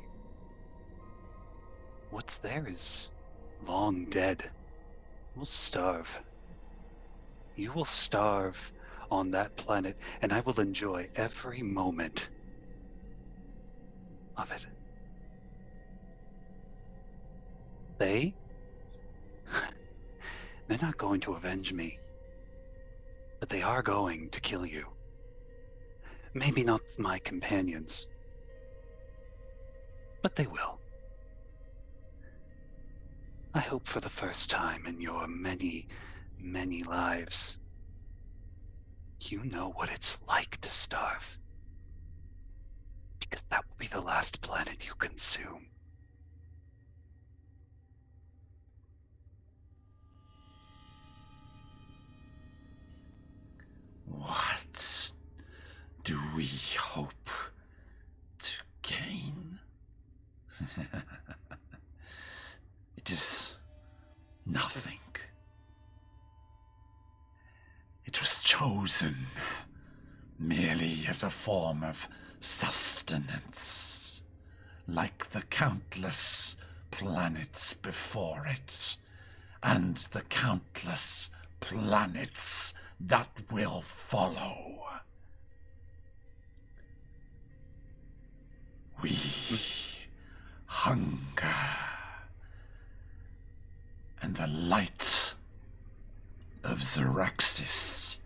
What's there is long dead. We'll starve. You will starve on that planet, and I will enjoy every moment of it. They're not going to avenge me, but they are going to kill you. Maybe not my companions, but they will. I hope for the first time in your many, many lives, you know what it's like to starve. Because that will be the last planet you consume. What do we hope to gain? It is nothing. It was chosen merely as a form of sustenance, like the countless planets before it, and the countless planets that will follow. We hunger, and the light of Xeraxis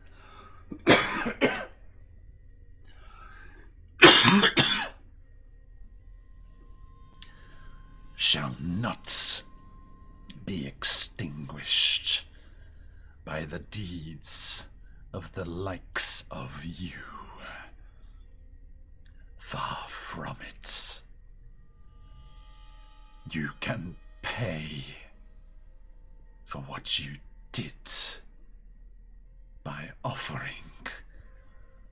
shall not be extinguished by the deeds of the likes of you. Far from it. You can pay for what you did by offering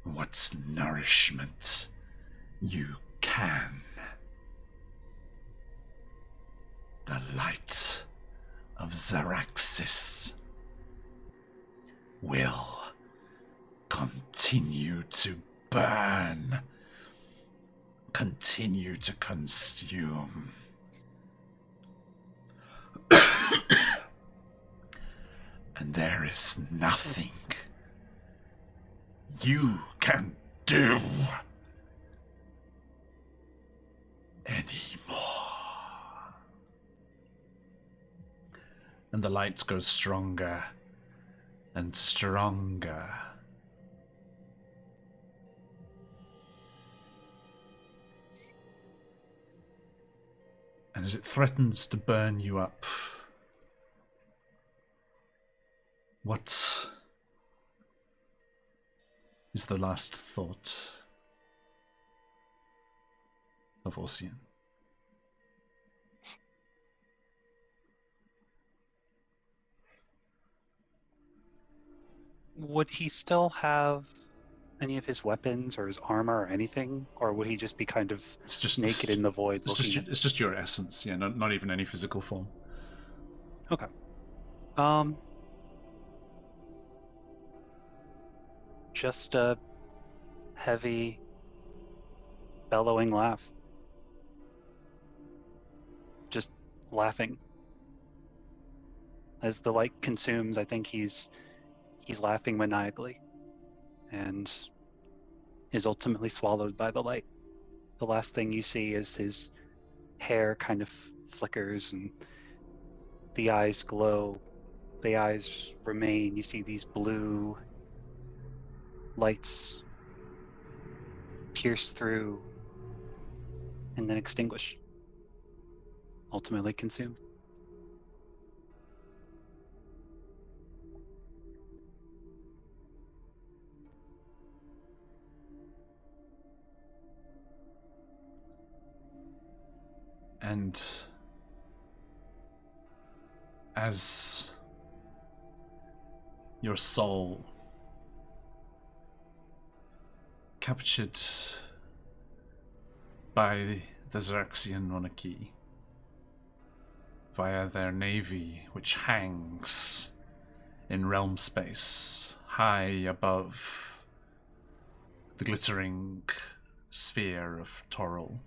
what nourishment you can. The light of Xeraxis will continue to burn, continue to consume. And there is nothing you can do anymore. And the light goes stronger and stronger. And as it threatens to burn you up, what is the last thought of Ossian? Would he still have any of his weapons or his armor or anything? Or would he just be kind of naked in the void looking it's just your essence, yeah, not even any physical form. Okay. Just a heavy, bellowing laugh. Just laughing. As the light consumes, I think he's laughing maniacally and is ultimately swallowed by the light. The last thing you see is his hair kind of flickers and the eyes glow. The eyes remain. You see these blue lights pierce through and then extinguish, ultimately consumed. And as your soul captured by the Xerxian monarchy via their navy, which hangs in realm space high above the glittering sphere of Toril.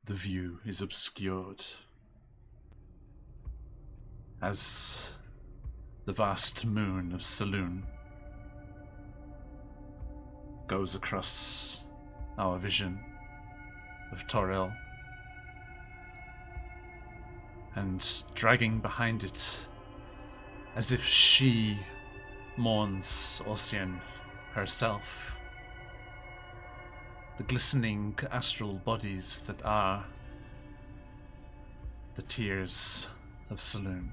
The view is obscured as the vast moon of Saloon goes across our vision of Toril, and dragging behind it, as if she mourns Ossian herself, the glistening astral bodies that are the tears of Saloon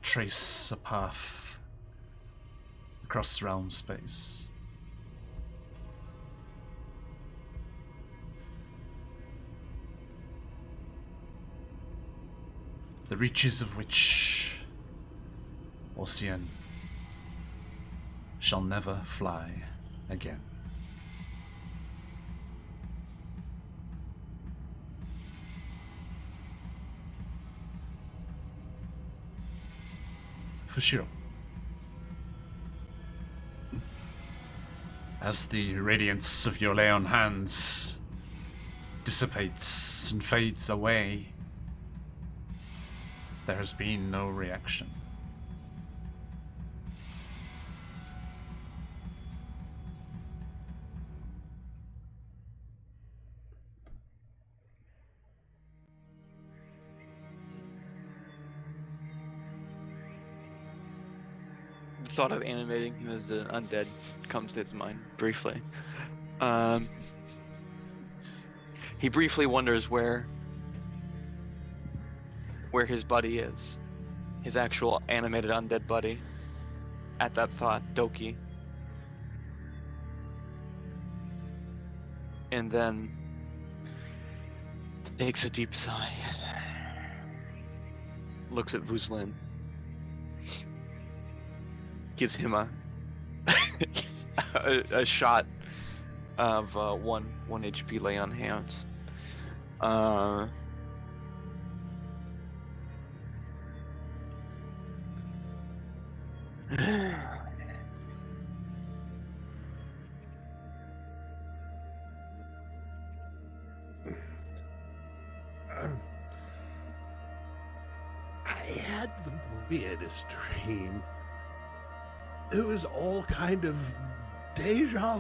trace a path across realm space. The reaches of which Ossian shall never fly again. Fushiro. As the radiance of your Leon hands dissipates and fades away, there has been no reaction. The thought of animating him as an undead comes to his mind briefly. He briefly wonders where his buddy is, his actual animated undead buddy. At that thought, Doki. And then takes a deep sigh, looks at Vuzlin, gives him a shot of 1 HP lay on hands. I had the weirdest dream. It was all kind of deja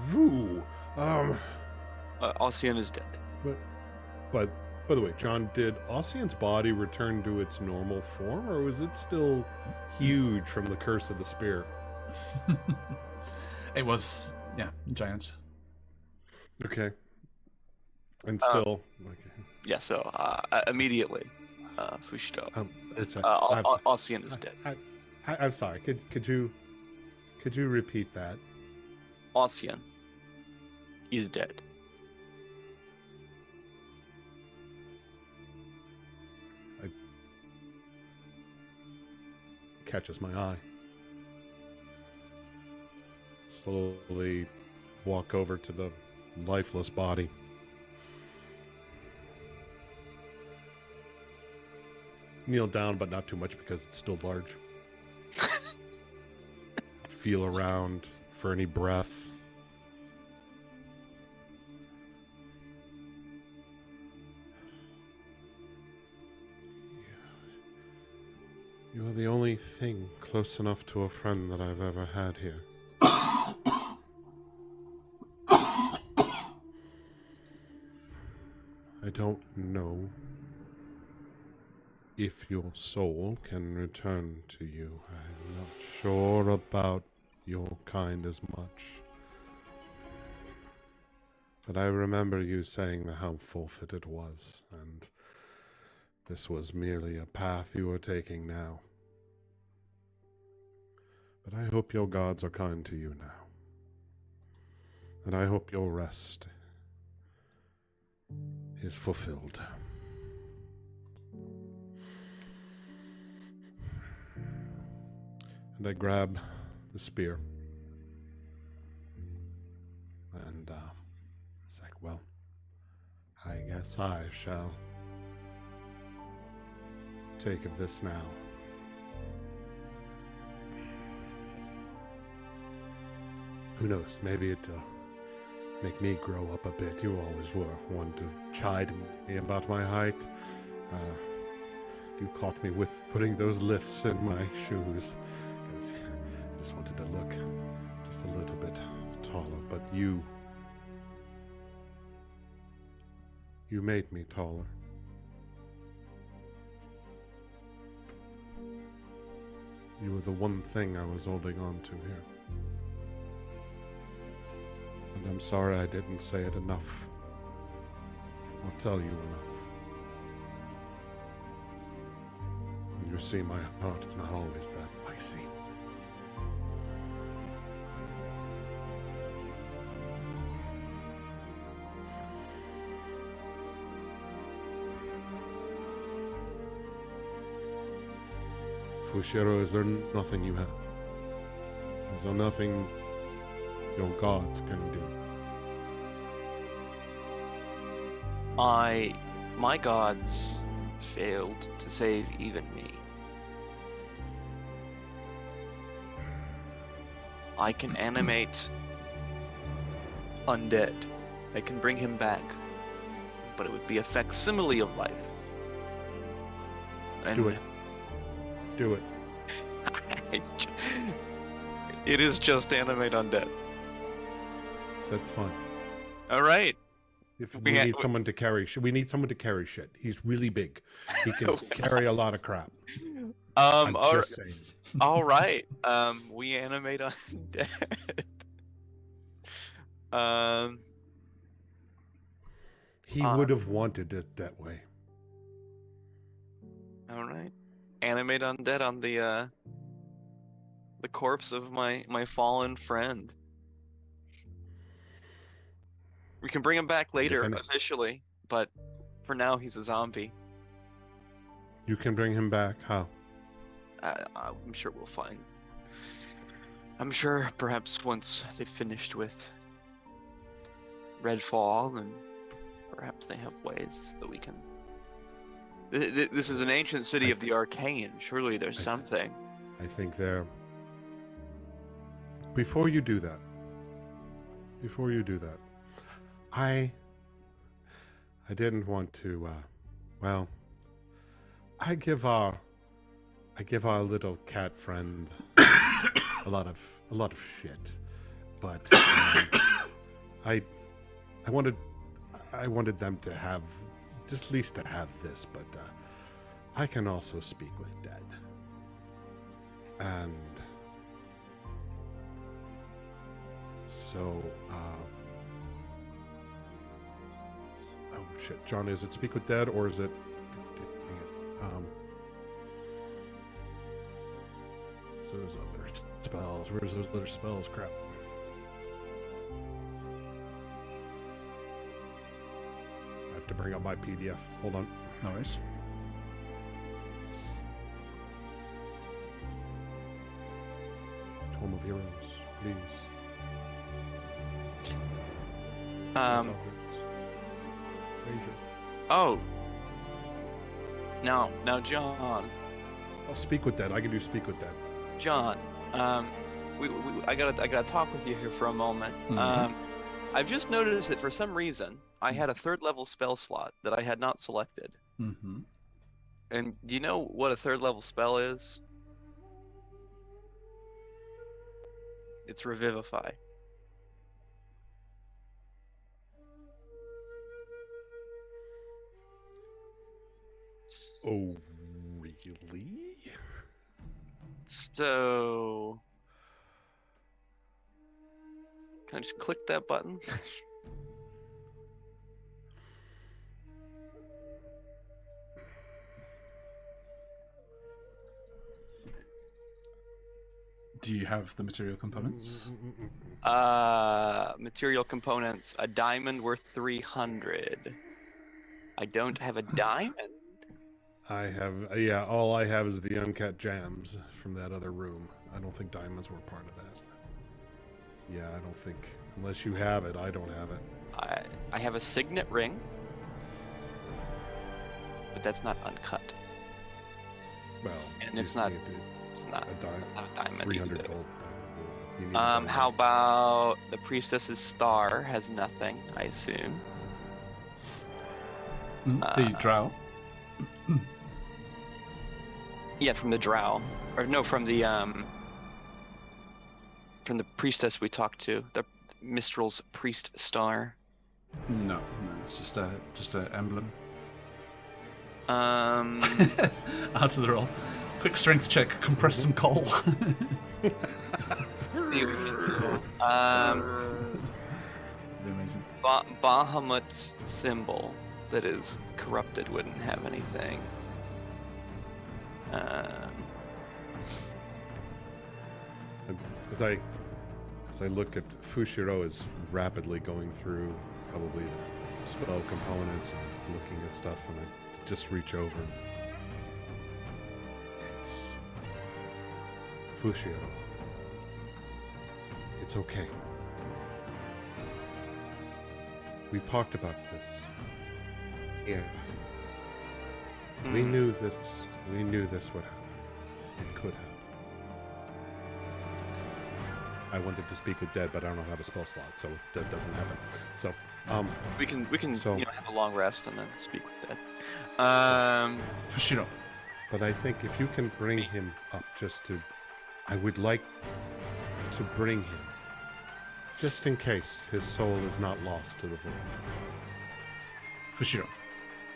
vu. Ossian is dead. But by the way, John, did Ossian's body return to its normal form, or was it still huge from the curse of the spear? It was, yeah, giant. Okay. And still, Yeah, so immediately, Fushito. it's Ossian is dead. I'm sorry. Could you repeat that? Ossian is dead. Catches my eye. Slowly walk over to the lifeless body. Kneel down, but not too much because it's still large. Feel around for any breath. You are the only thing close enough to a friend that I've ever had here. I don't know if your soul can return to you. I'm not sure about your kind as much. But I remember you saying how forfeit it was, and this was merely a path you are taking now. But I hope your gods are kind to you now. And I hope your rest is fulfilled. And I grab the spear. And it's like, well, I guess I shall take of this now. Who knows, maybe it'll make me grow up a bit. You always were one to chide me about my height. You caught me with putting those lifts in my shoes, because I just wanted to look just a little bit taller. But you made me taller. You were the one thing I was holding on to here. And I'm sorry I didn't say it enough. Or tell you enough. You see, my heart is not always that icy. Fushiro, is there nothing you have? Is there nothing your gods can do? My gods failed to save even me. I can animate undead. I can bring him back, but it would be a facsimile of life. And Do it. Do it. It is just animate undead. That's fine. All right. If we need someone to carry shit, we need someone to carry shit. He's really big. He can carry a lot of crap. I'm just saying. All right. We animate undead. He would have wanted it that way. All right. Animate undead on the corpse of my fallen friend. We can bring him back later, officially, but for now he's a zombie. You can bring him back? How? I'm sure we'll find. I'm sure perhaps once they've finished with Redfall, and perhaps they have ways that we can... This is an ancient city of the Arcane. Surely there's something. I think there... Before you do that, I didn't want to, well, I give our little cat friend a lot of shit, but I wanted them to have, just at least to have this, but I can also speak with dead, and so, oh shit, John, is it speak with dead or is it, so there's other spells. Where's those other spells? Crap. I have to bring up my PDF. Hold on. No worries. Tome of Heroes, please. Oh. Now, John. I'll speak with that. I can do speak with that. John, I gotta talk with you here for a moment. Mhm. I've just noticed that for some reason I had a 3rd level spell slot that I had not selected. Mm-hmm. And do you know what a 3rd level spell is? It's Revivify. Oh, really? So, can I just click that button? Do you have the material components? Material components. A diamond worth 300. I don't have a diamond. I have, yeah, all I have is the uncut jams from that other room. I don't think diamonds were part of that. Yeah, I don't think, unless you have it, I don't have it. I have a signet ring, but that's not uncut. Well, And you it's just not. need It's not. a It's not a diamond. 300 either. gold. You need a diamond. How about the priestess's star has nothing, I assume. The drow. Yeah, from the drow, or no, from the priestess we talked to, the Mistral's priest star. No, it's just a emblem. Out of the roll. Quick strength check. Compress some coal. See what we can do. Be amazing. Bahamut's symbol that is corrupted wouldn't have anything. As I look at Fushiro is rapidly going through probably the spell components and looking at stuff, and I just reach over. It's Fushiro. It's okay. We've talked about this. Yeah. We knew this. We knew this would happen. It could happen. I wanted to speak with Dead, but I don't have a spell slot, so that doesn't happen. So, we can so- have a long rest and then speak with that. Fushiro. but I think if you can bring him up I would like to bring him, just in case his soul is not lost to the void. Fushiro.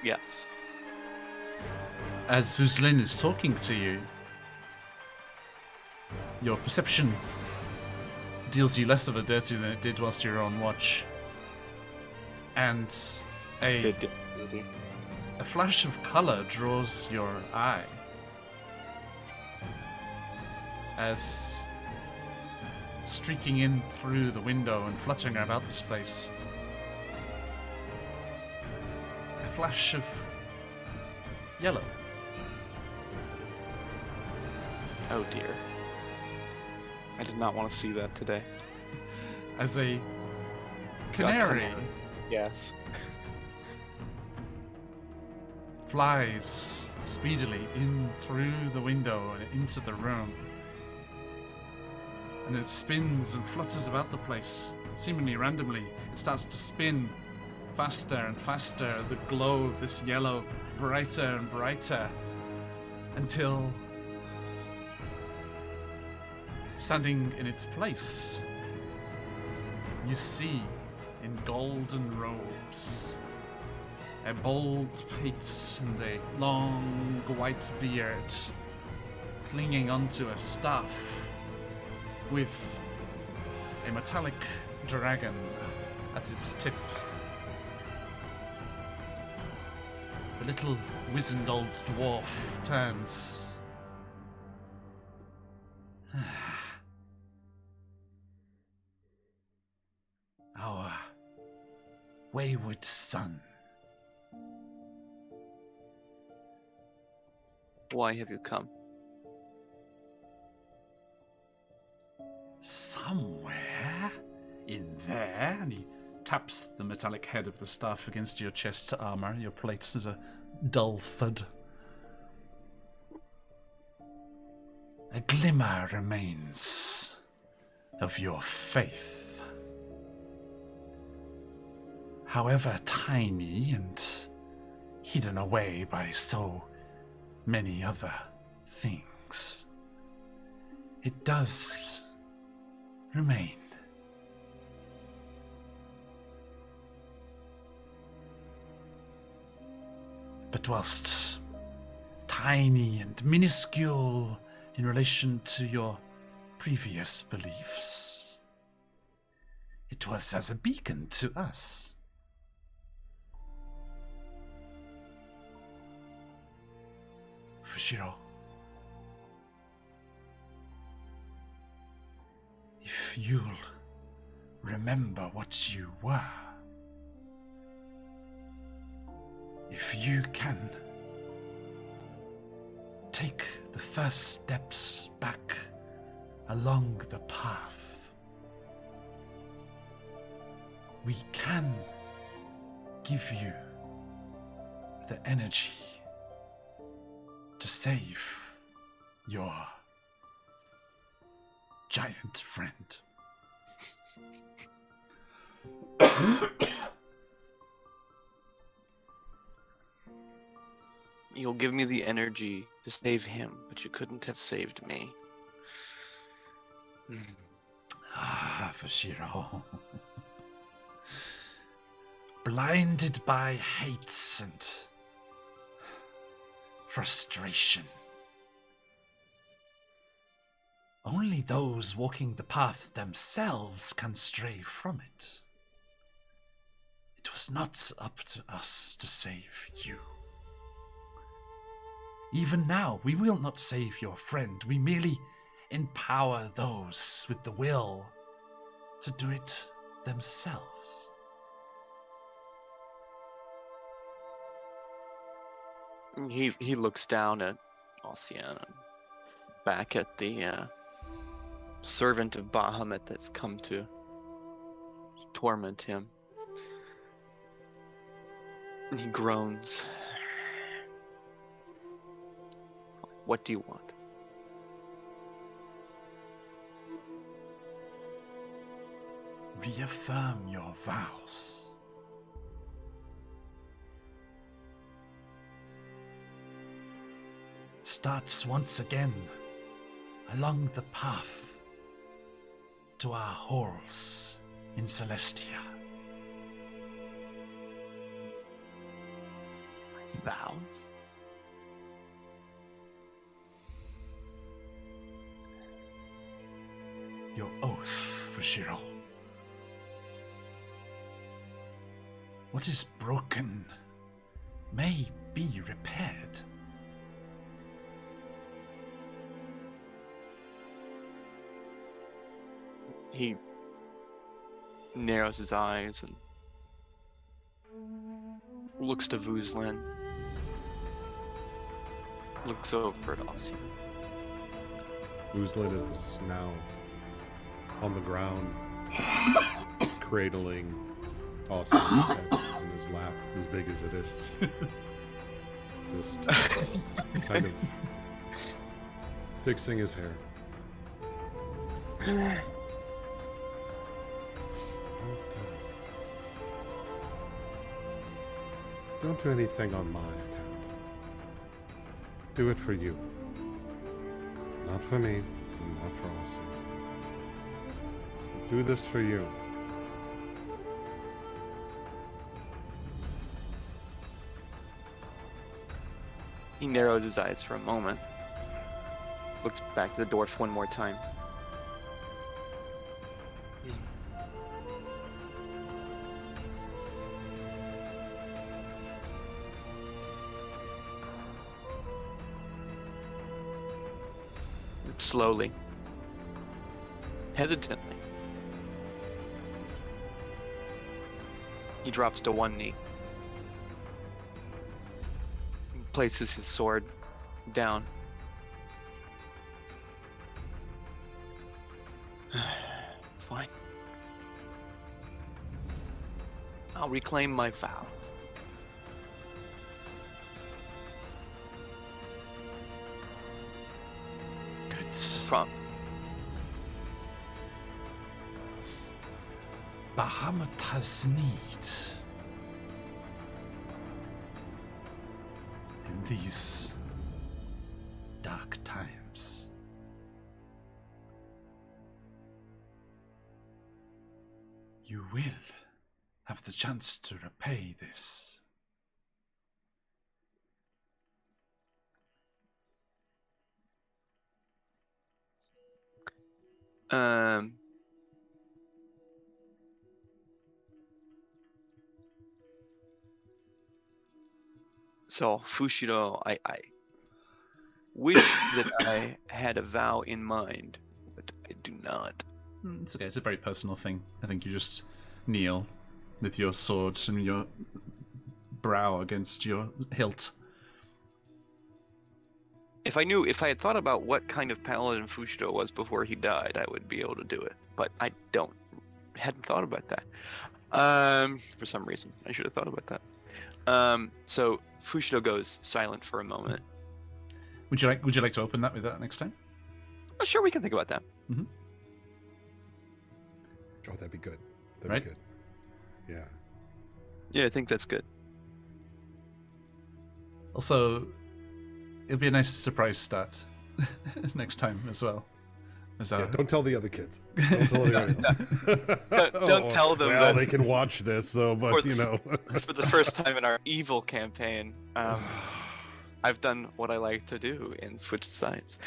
Yes. As Vuslin is talking to you, your perception deals you less of a dirty than it did whilst you were on watch. And a flash of colour draws your eye as streaking in through the window and fluttering about this place, a flash of yellow. Oh dear. I did not want to see that today. As a canary Yes. flies speedily in through the window and into the room. And it spins and flutters about the place, seemingly randomly. It starts to spin faster and faster, the glow of this yellow brighter and brighter, until, standing in its place, you see, in golden robes, a bald pate and a long white beard, clinging onto a staff with a metallic dragon at its tip. The little wizened old dwarf turns. Our wayward son. Why have you come? Somewhere in there, and he taps the metallic head of the staff against your chest armor. Your plate is a dull thud. A glimmer remains of your faith. However tiny and hidden away by so many other things, it does remain. But whilst tiny and minuscule in relation to your previous beliefs, it was as a beacon to us. Fushiro, if you'll remember what you were, if you can take the first steps back along the path, we can give you the energy to save your giant friend. You'll give me the energy to save him, but you couldn't have saved me. Ah, Fushiro. Blinded by hates and frustration. Only those walking the path themselves can stray from it. It was not up to us to save you. Even now, we will not save your friend. We merely empower those with the will to do it themselves. He looks down at Ocean and back at the servant of Bahamut that's come to torment him. And he groans. What do you want? Reaffirm your vows. Starts once again along the path to our halls in Celestia. Vows? Your oath, Fushiro. What is broken may be repaired. He narrows his eyes and looks to Vuzlin. Looks over at Ocean. Uzlin is now on the ground, cradling Austin's head in his lap, as big as it is. Just kind of fixing his hair. Don't do anything on my account. Do it for you. Not for me, and not for Austin. Do this for you. He narrows his eyes for a moment. Looks back to the dwarf one more time. Slowly. Hesitantly. He drops to one knee. Places his sword down. Fine. I'll reclaim my vows. Good. Bahamut has need in these you will have the chance to repay this. So, Fushiro, I wish that I had a vow in mind, but I do not. It's okay, it's a very personal thing. I think you just kneel with your sword and your brow against your hilt. If I had thought about what kind of paladin Fushiro was before he died, I would be able to do it. But I hadn't thought about that. For some reason, I should have thought about that. So Fushiro goes silent for a moment. Would you like to open that with that next time? Oh, sure, we can think about that. Mm-hmm. Oh, that'd be good. That'd Right? be good. Yeah. Yeah, I think that's good. Also, it'll be a nice surprise start next time as well. Yeah, don't tell the other kids. Don't tell anyone else. Don't tell them Well, that- they can watch this, so, but For- you know. For the first time in our evil campaign, I've done what I like to do and switched sides.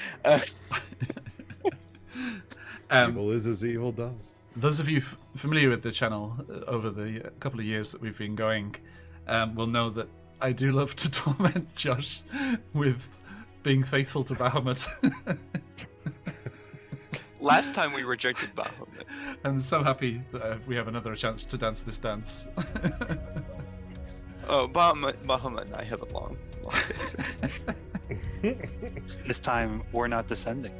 Evil is as evil does. Those of you familiar with the channel over the couple of years that we've been going will know that I do love to torment Josh with being faithful to Bahamut. Last time we rejected Bahamut. I'm so happy that we have another chance to dance this dance. Oh, Bahamut and I have a long This time, we're not descending.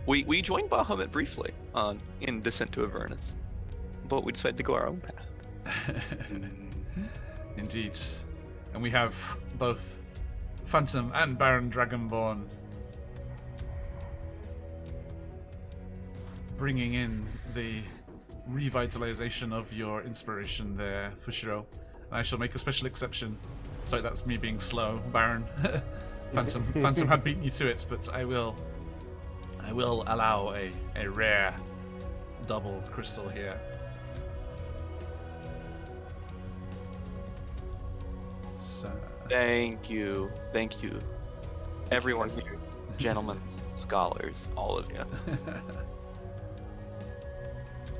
We joined Bahamut briefly in Descent to Avernus, but we decided to go our own path. Indeed. And we have both Phantom and Baron Dragonborn bringing in the revitalization of your inspiration there, Fushiro. I shall make a special exception. Sorry, that's me being slow, Baron. Phantom had beaten you to it, but I will allow a rare double crystal here. So, Thank you, everyone here, gentlemen, scholars, all of you.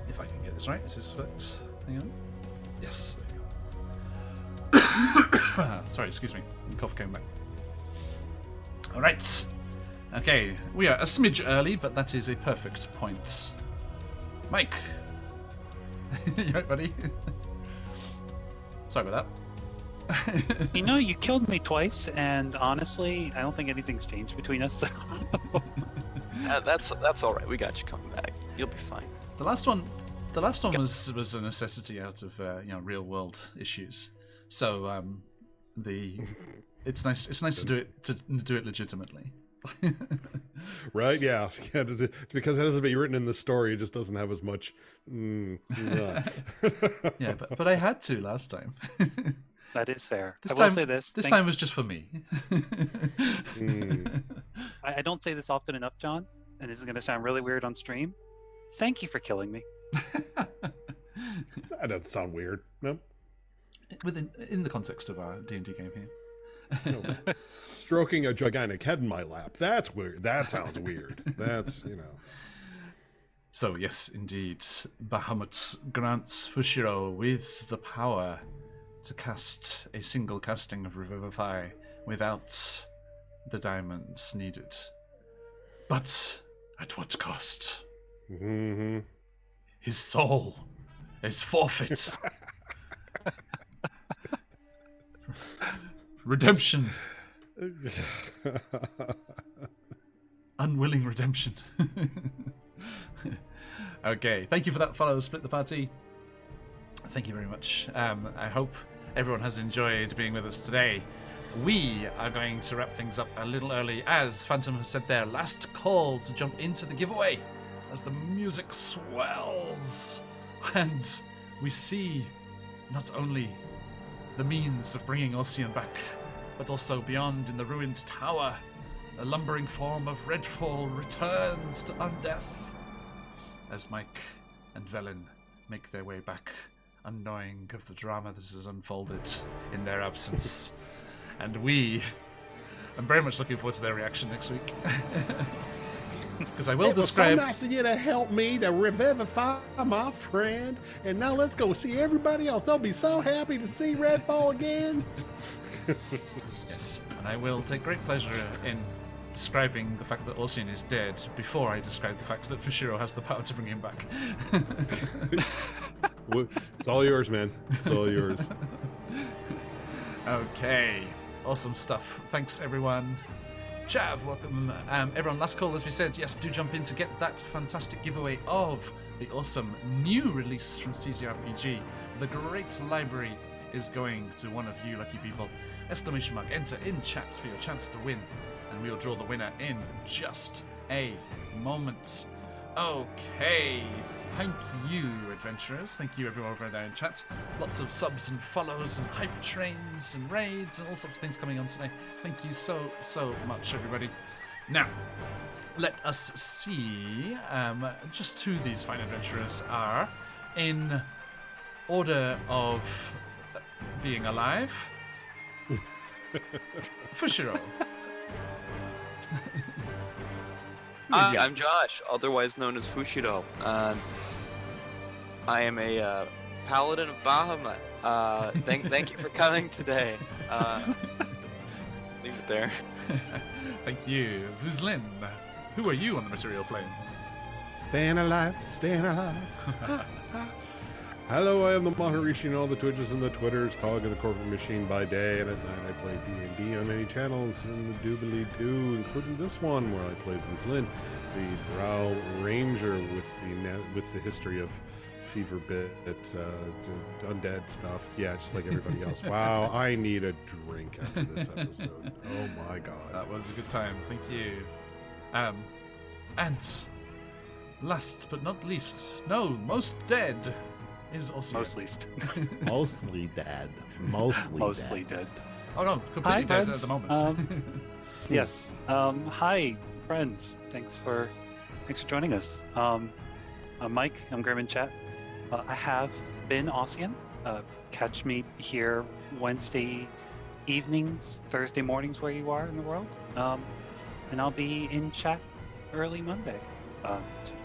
if I can get this right, is this works? Hang on. Yes, there you go. Sorry, excuse me. The cough came back. Alright. Okay, we are a smidge early, but that is a perfect point. Mike! You right, buddy? Sorry about that. You know, you killed me twice, and honestly, I don't think anything's changed between us. That's all right. We got you coming back. You'll be fine. The last one was a necessity out of real world issues. So it's nice to do it legitimately. Right? Yeah. Because it hasn't been written in the story, it just doesn't have as much. Yeah, but I had to last time. That is fair. This I will time, say this. This time was just for me. I don't say this often enough, John, and this is going to sound really weird on stream. Thank you for killing me. That doesn't sound weird. No. In the context of our D&D game here. No. Stroking a gigantic head in my lap. That's weird. That sounds weird. That's, So, yes, indeed. Bahamut grants Fushiro with the power to cast a single casting of Revivify without the diamonds needed. But at what cost? Mm-hmm. His soul is forfeit. Redemption. Unwilling redemption. Okay, thank you for that follow, Split the Party. Thank you very much. I hope everyone has enjoyed being with us today. We are going to wrap things up a little early, as Phantom has said their last call to jump into the giveaway, as the music swells, and we see not only the means of bringing Ossian back, but also beyond in the ruined tower, the lumbering form of Redfall returns to undeath, as Mike and Velen make their way back, unknowing of the drama that has unfolded in their absence. And I'm very much looking forward to their reaction next week. Because I will describe... It was so nice of you to help me to revivify my friend, and now let's go see everybody else. I'll be so happy to see Redfall again. Yes, and I will take great pleasure in describing the fact that Ossian is dead before I describe the fact that Fushiro has the power to bring him back. It's all yours, man. It's all yours. Okay, awesome stuff. Thanks, everyone. Chav, welcome. Everyone, last call, as we said, yes, do jump in to get that fantastic giveaway of the awesome new release from CZRPG. The Great Library is going to one of you lucky people. ! Enter in chat for your chance to win, and we'll draw the winner in just a moment. Okay, thank you, adventurers. Thank you, everyone over there in chat. Lots of subs and follows and hype trains and raids and all sorts of things coming on today. Thank you so much, everybody. Now, let us see just who these fine adventurers are in order of being alive. Fushiro. Hi, I'm Josh, otherwise known as Fushiro. I am a paladin of Bahamut. Thank you for coming today. Leave it there. Thank you. Vuzlin, who are you on the material plane? Staying alive, staying alive. Hello, I am the Maharishi and all the Twitches and the Twitters, cog of the corporate machine by day, and at night I play D&D on many channels in the doobly-doo, including this one where I play Vuzlin, the Drow Ranger with the history of fever bit, undead stuff. Yeah, just like everybody else. Wow, I need a drink after this episode. Oh my god. That was a good time. Thank you. And last but not least, no, most dead is also Most least. Mostly dead. Mostly dead. Oh no, completely Hi, dead friends. at the moment. Yes. Hi, friends. Thanks for joining us. I'm Mike. I'm Grim in chat. I have been Ossian. Catch me here Wednesday evenings, Thursday mornings, where you are in the world. And I'll be in chat early Monday to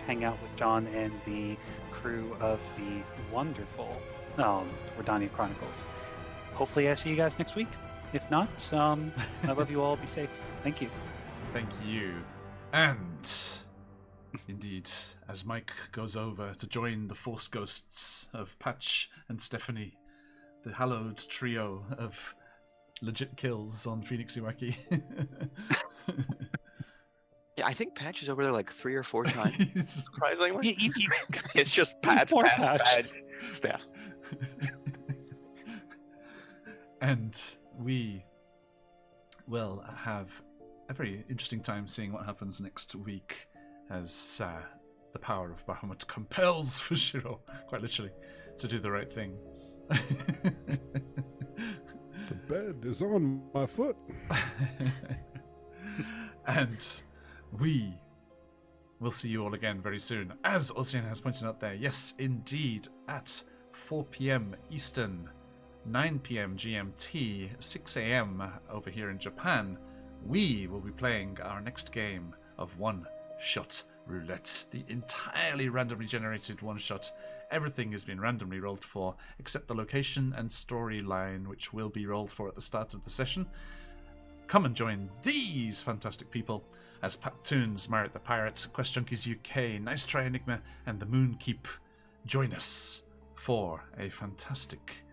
hang out with John and the crew of the wonderful Redania Chronicles. Hopefully I see you guys next week. If not, I love you all. Be safe. Thank you. Thank you. And indeed, as Mike goes over to join the Force Ghosts of Patch and Stephanie, the hallowed trio of legit kills on Phoenix Iwaki. Yeah, I think Patch is over there like 3 or 4 times. Surprisingly. You- It's just Patch, Poor Patch, Patch. staff. And we will have a very interesting time seeing what happens next week as the power of Bahamut compels Fushiro, quite literally, to do the right thing. The bed is on my foot. And we will see you all again very soon. As Ossian has pointed out there, yes, indeed, at 4 p.m. Eastern, 9 p.m. GMT, 6 a.m. over here in Japan, we will be playing our next game of one-shot roulette. The entirely randomly generated one-shot. Everything has been randomly rolled for, except the location and storyline, which will be rolled for at the start of the session. Come and join these fantastic people as Paptoons, Marit the Pirate, QuestJunkiesUK, Nice Try Enigma, and the Moonkeep join us for a fantastic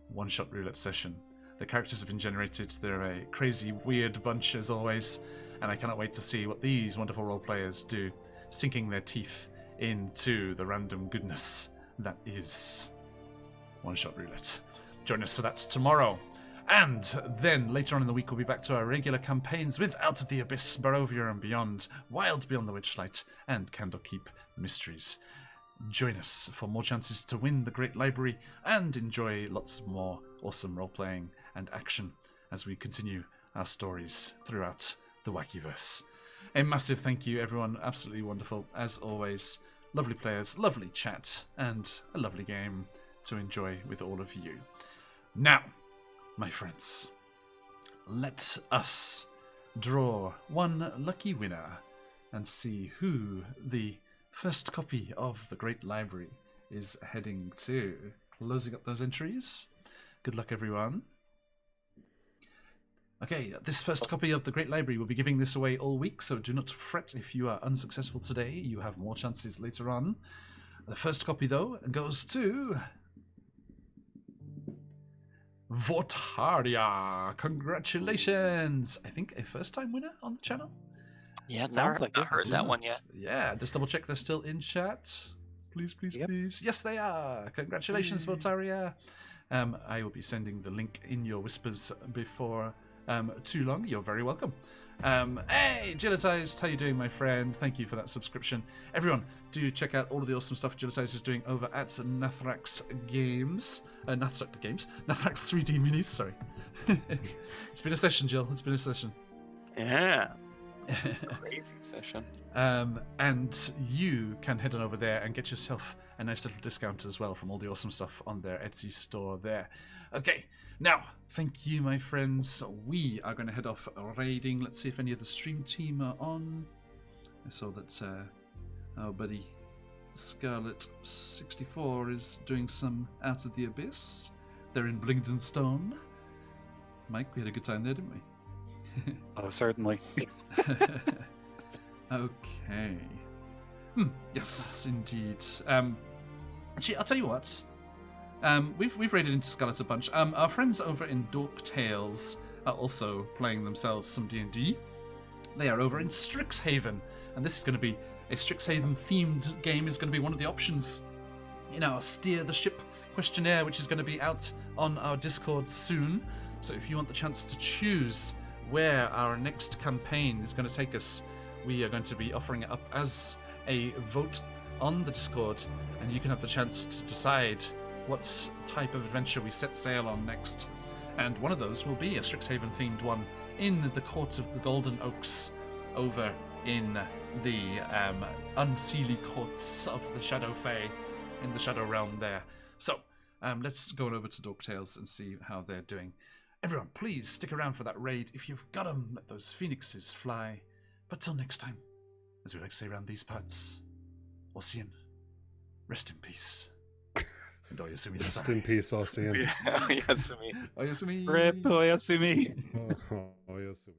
one-shot roulette session. The characters have been generated. They're a crazy, weird bunch as always, and I cannot wait to see what these wonderful role players do, sinking their teeth into the random goodness that is one-shot roulette. Join us for that tomorrow. And then later on in the week, we'll be back to our regular campaigns with Out of the Abyss, Barovia and Beyond, Wild Beyond the Witchlight, and Candlekeep Mysteries. Join us for more chances to win the Great Library and enjoy lots more awesome role-playing and action as we continue our stories throughout the Wakiverse. A massive thank you, everyone. Absolutely wonderful, as always. lovely players, lovely chat, and a lovely game to enjoy with all of you. Now, my friends, let us draw one lucky winner and see who the first copy of the Great Library is heading to. Closing up those entries. Good luck, everyone. Okay, this first copy of the Great Library will be giving this away all week, so do not fret if you are unsuccessful today. You have more chances later on. The first copy, though, goes to Vortaria. Congratulations! I think a first-time winner on the channel? Yeah, Sounds like not it. heard that one yet. Yeah, just double check they're still in chat. Please, please, Yep. please. Yes, they are. Congratulations, Vortaria. I will be sending the link in your whispers before too long. You're very welcome. Hey, Gilletized, how you doing, my friend? Thank you for that subscription. Everyone, do check out all of the awesome stuff Gilletized is doing over at Nathrax Games. Nathrax 3D Minis, sorry. It's been a session, Jill. It's been a session. Yeah. Crazy session. And you can head on over there and get yourself a nice little discount as well from all the awesome stuff on their Etsy store there. Okay, now, thank you, my friends. We are going to head off raiding. Let's see if any of the stream team are on. I saw that our buddy Scarlet64 is doing some Out of the Abyss. They're in Blingden Stone. Mike, we had a good time there, didn't we? Oh, certainly. Okay. Yes, indeed. Actually, I'll tell you what. We've raided into Scarlet a bunch. Our friends over in Dork Tales are also playing themselves some D&D. They are over in Strixhaven, and this is going to be a Strixhaven themed game. Is going to be one of the options in our Steer the Ship questionnaire, which is going to be out on our Discord soon. So if you want the chance to choose where our next campaign is going to take us, we are going to be offering it up as a vote on the Discord, and you can have the chance to decide what type of adventure we set sail on next. And one of those will be a Strixhaven themed one in the Court of the Golden Oaks over in the unseelie courts of the Shadow Fae in the Shadow Realm there. So let's go over to Dork Tales and see how they're doing. Everyone, please stick around for that raid. If you've got them, let those phoenixes fly. But till next time, as we like to say around these parts, Ossian, rest in peace. And Oyasumi Rest in peace, Ossian. Oyasumi. Oyasumi. Rip Oyasumi. Oh, Oyasumi.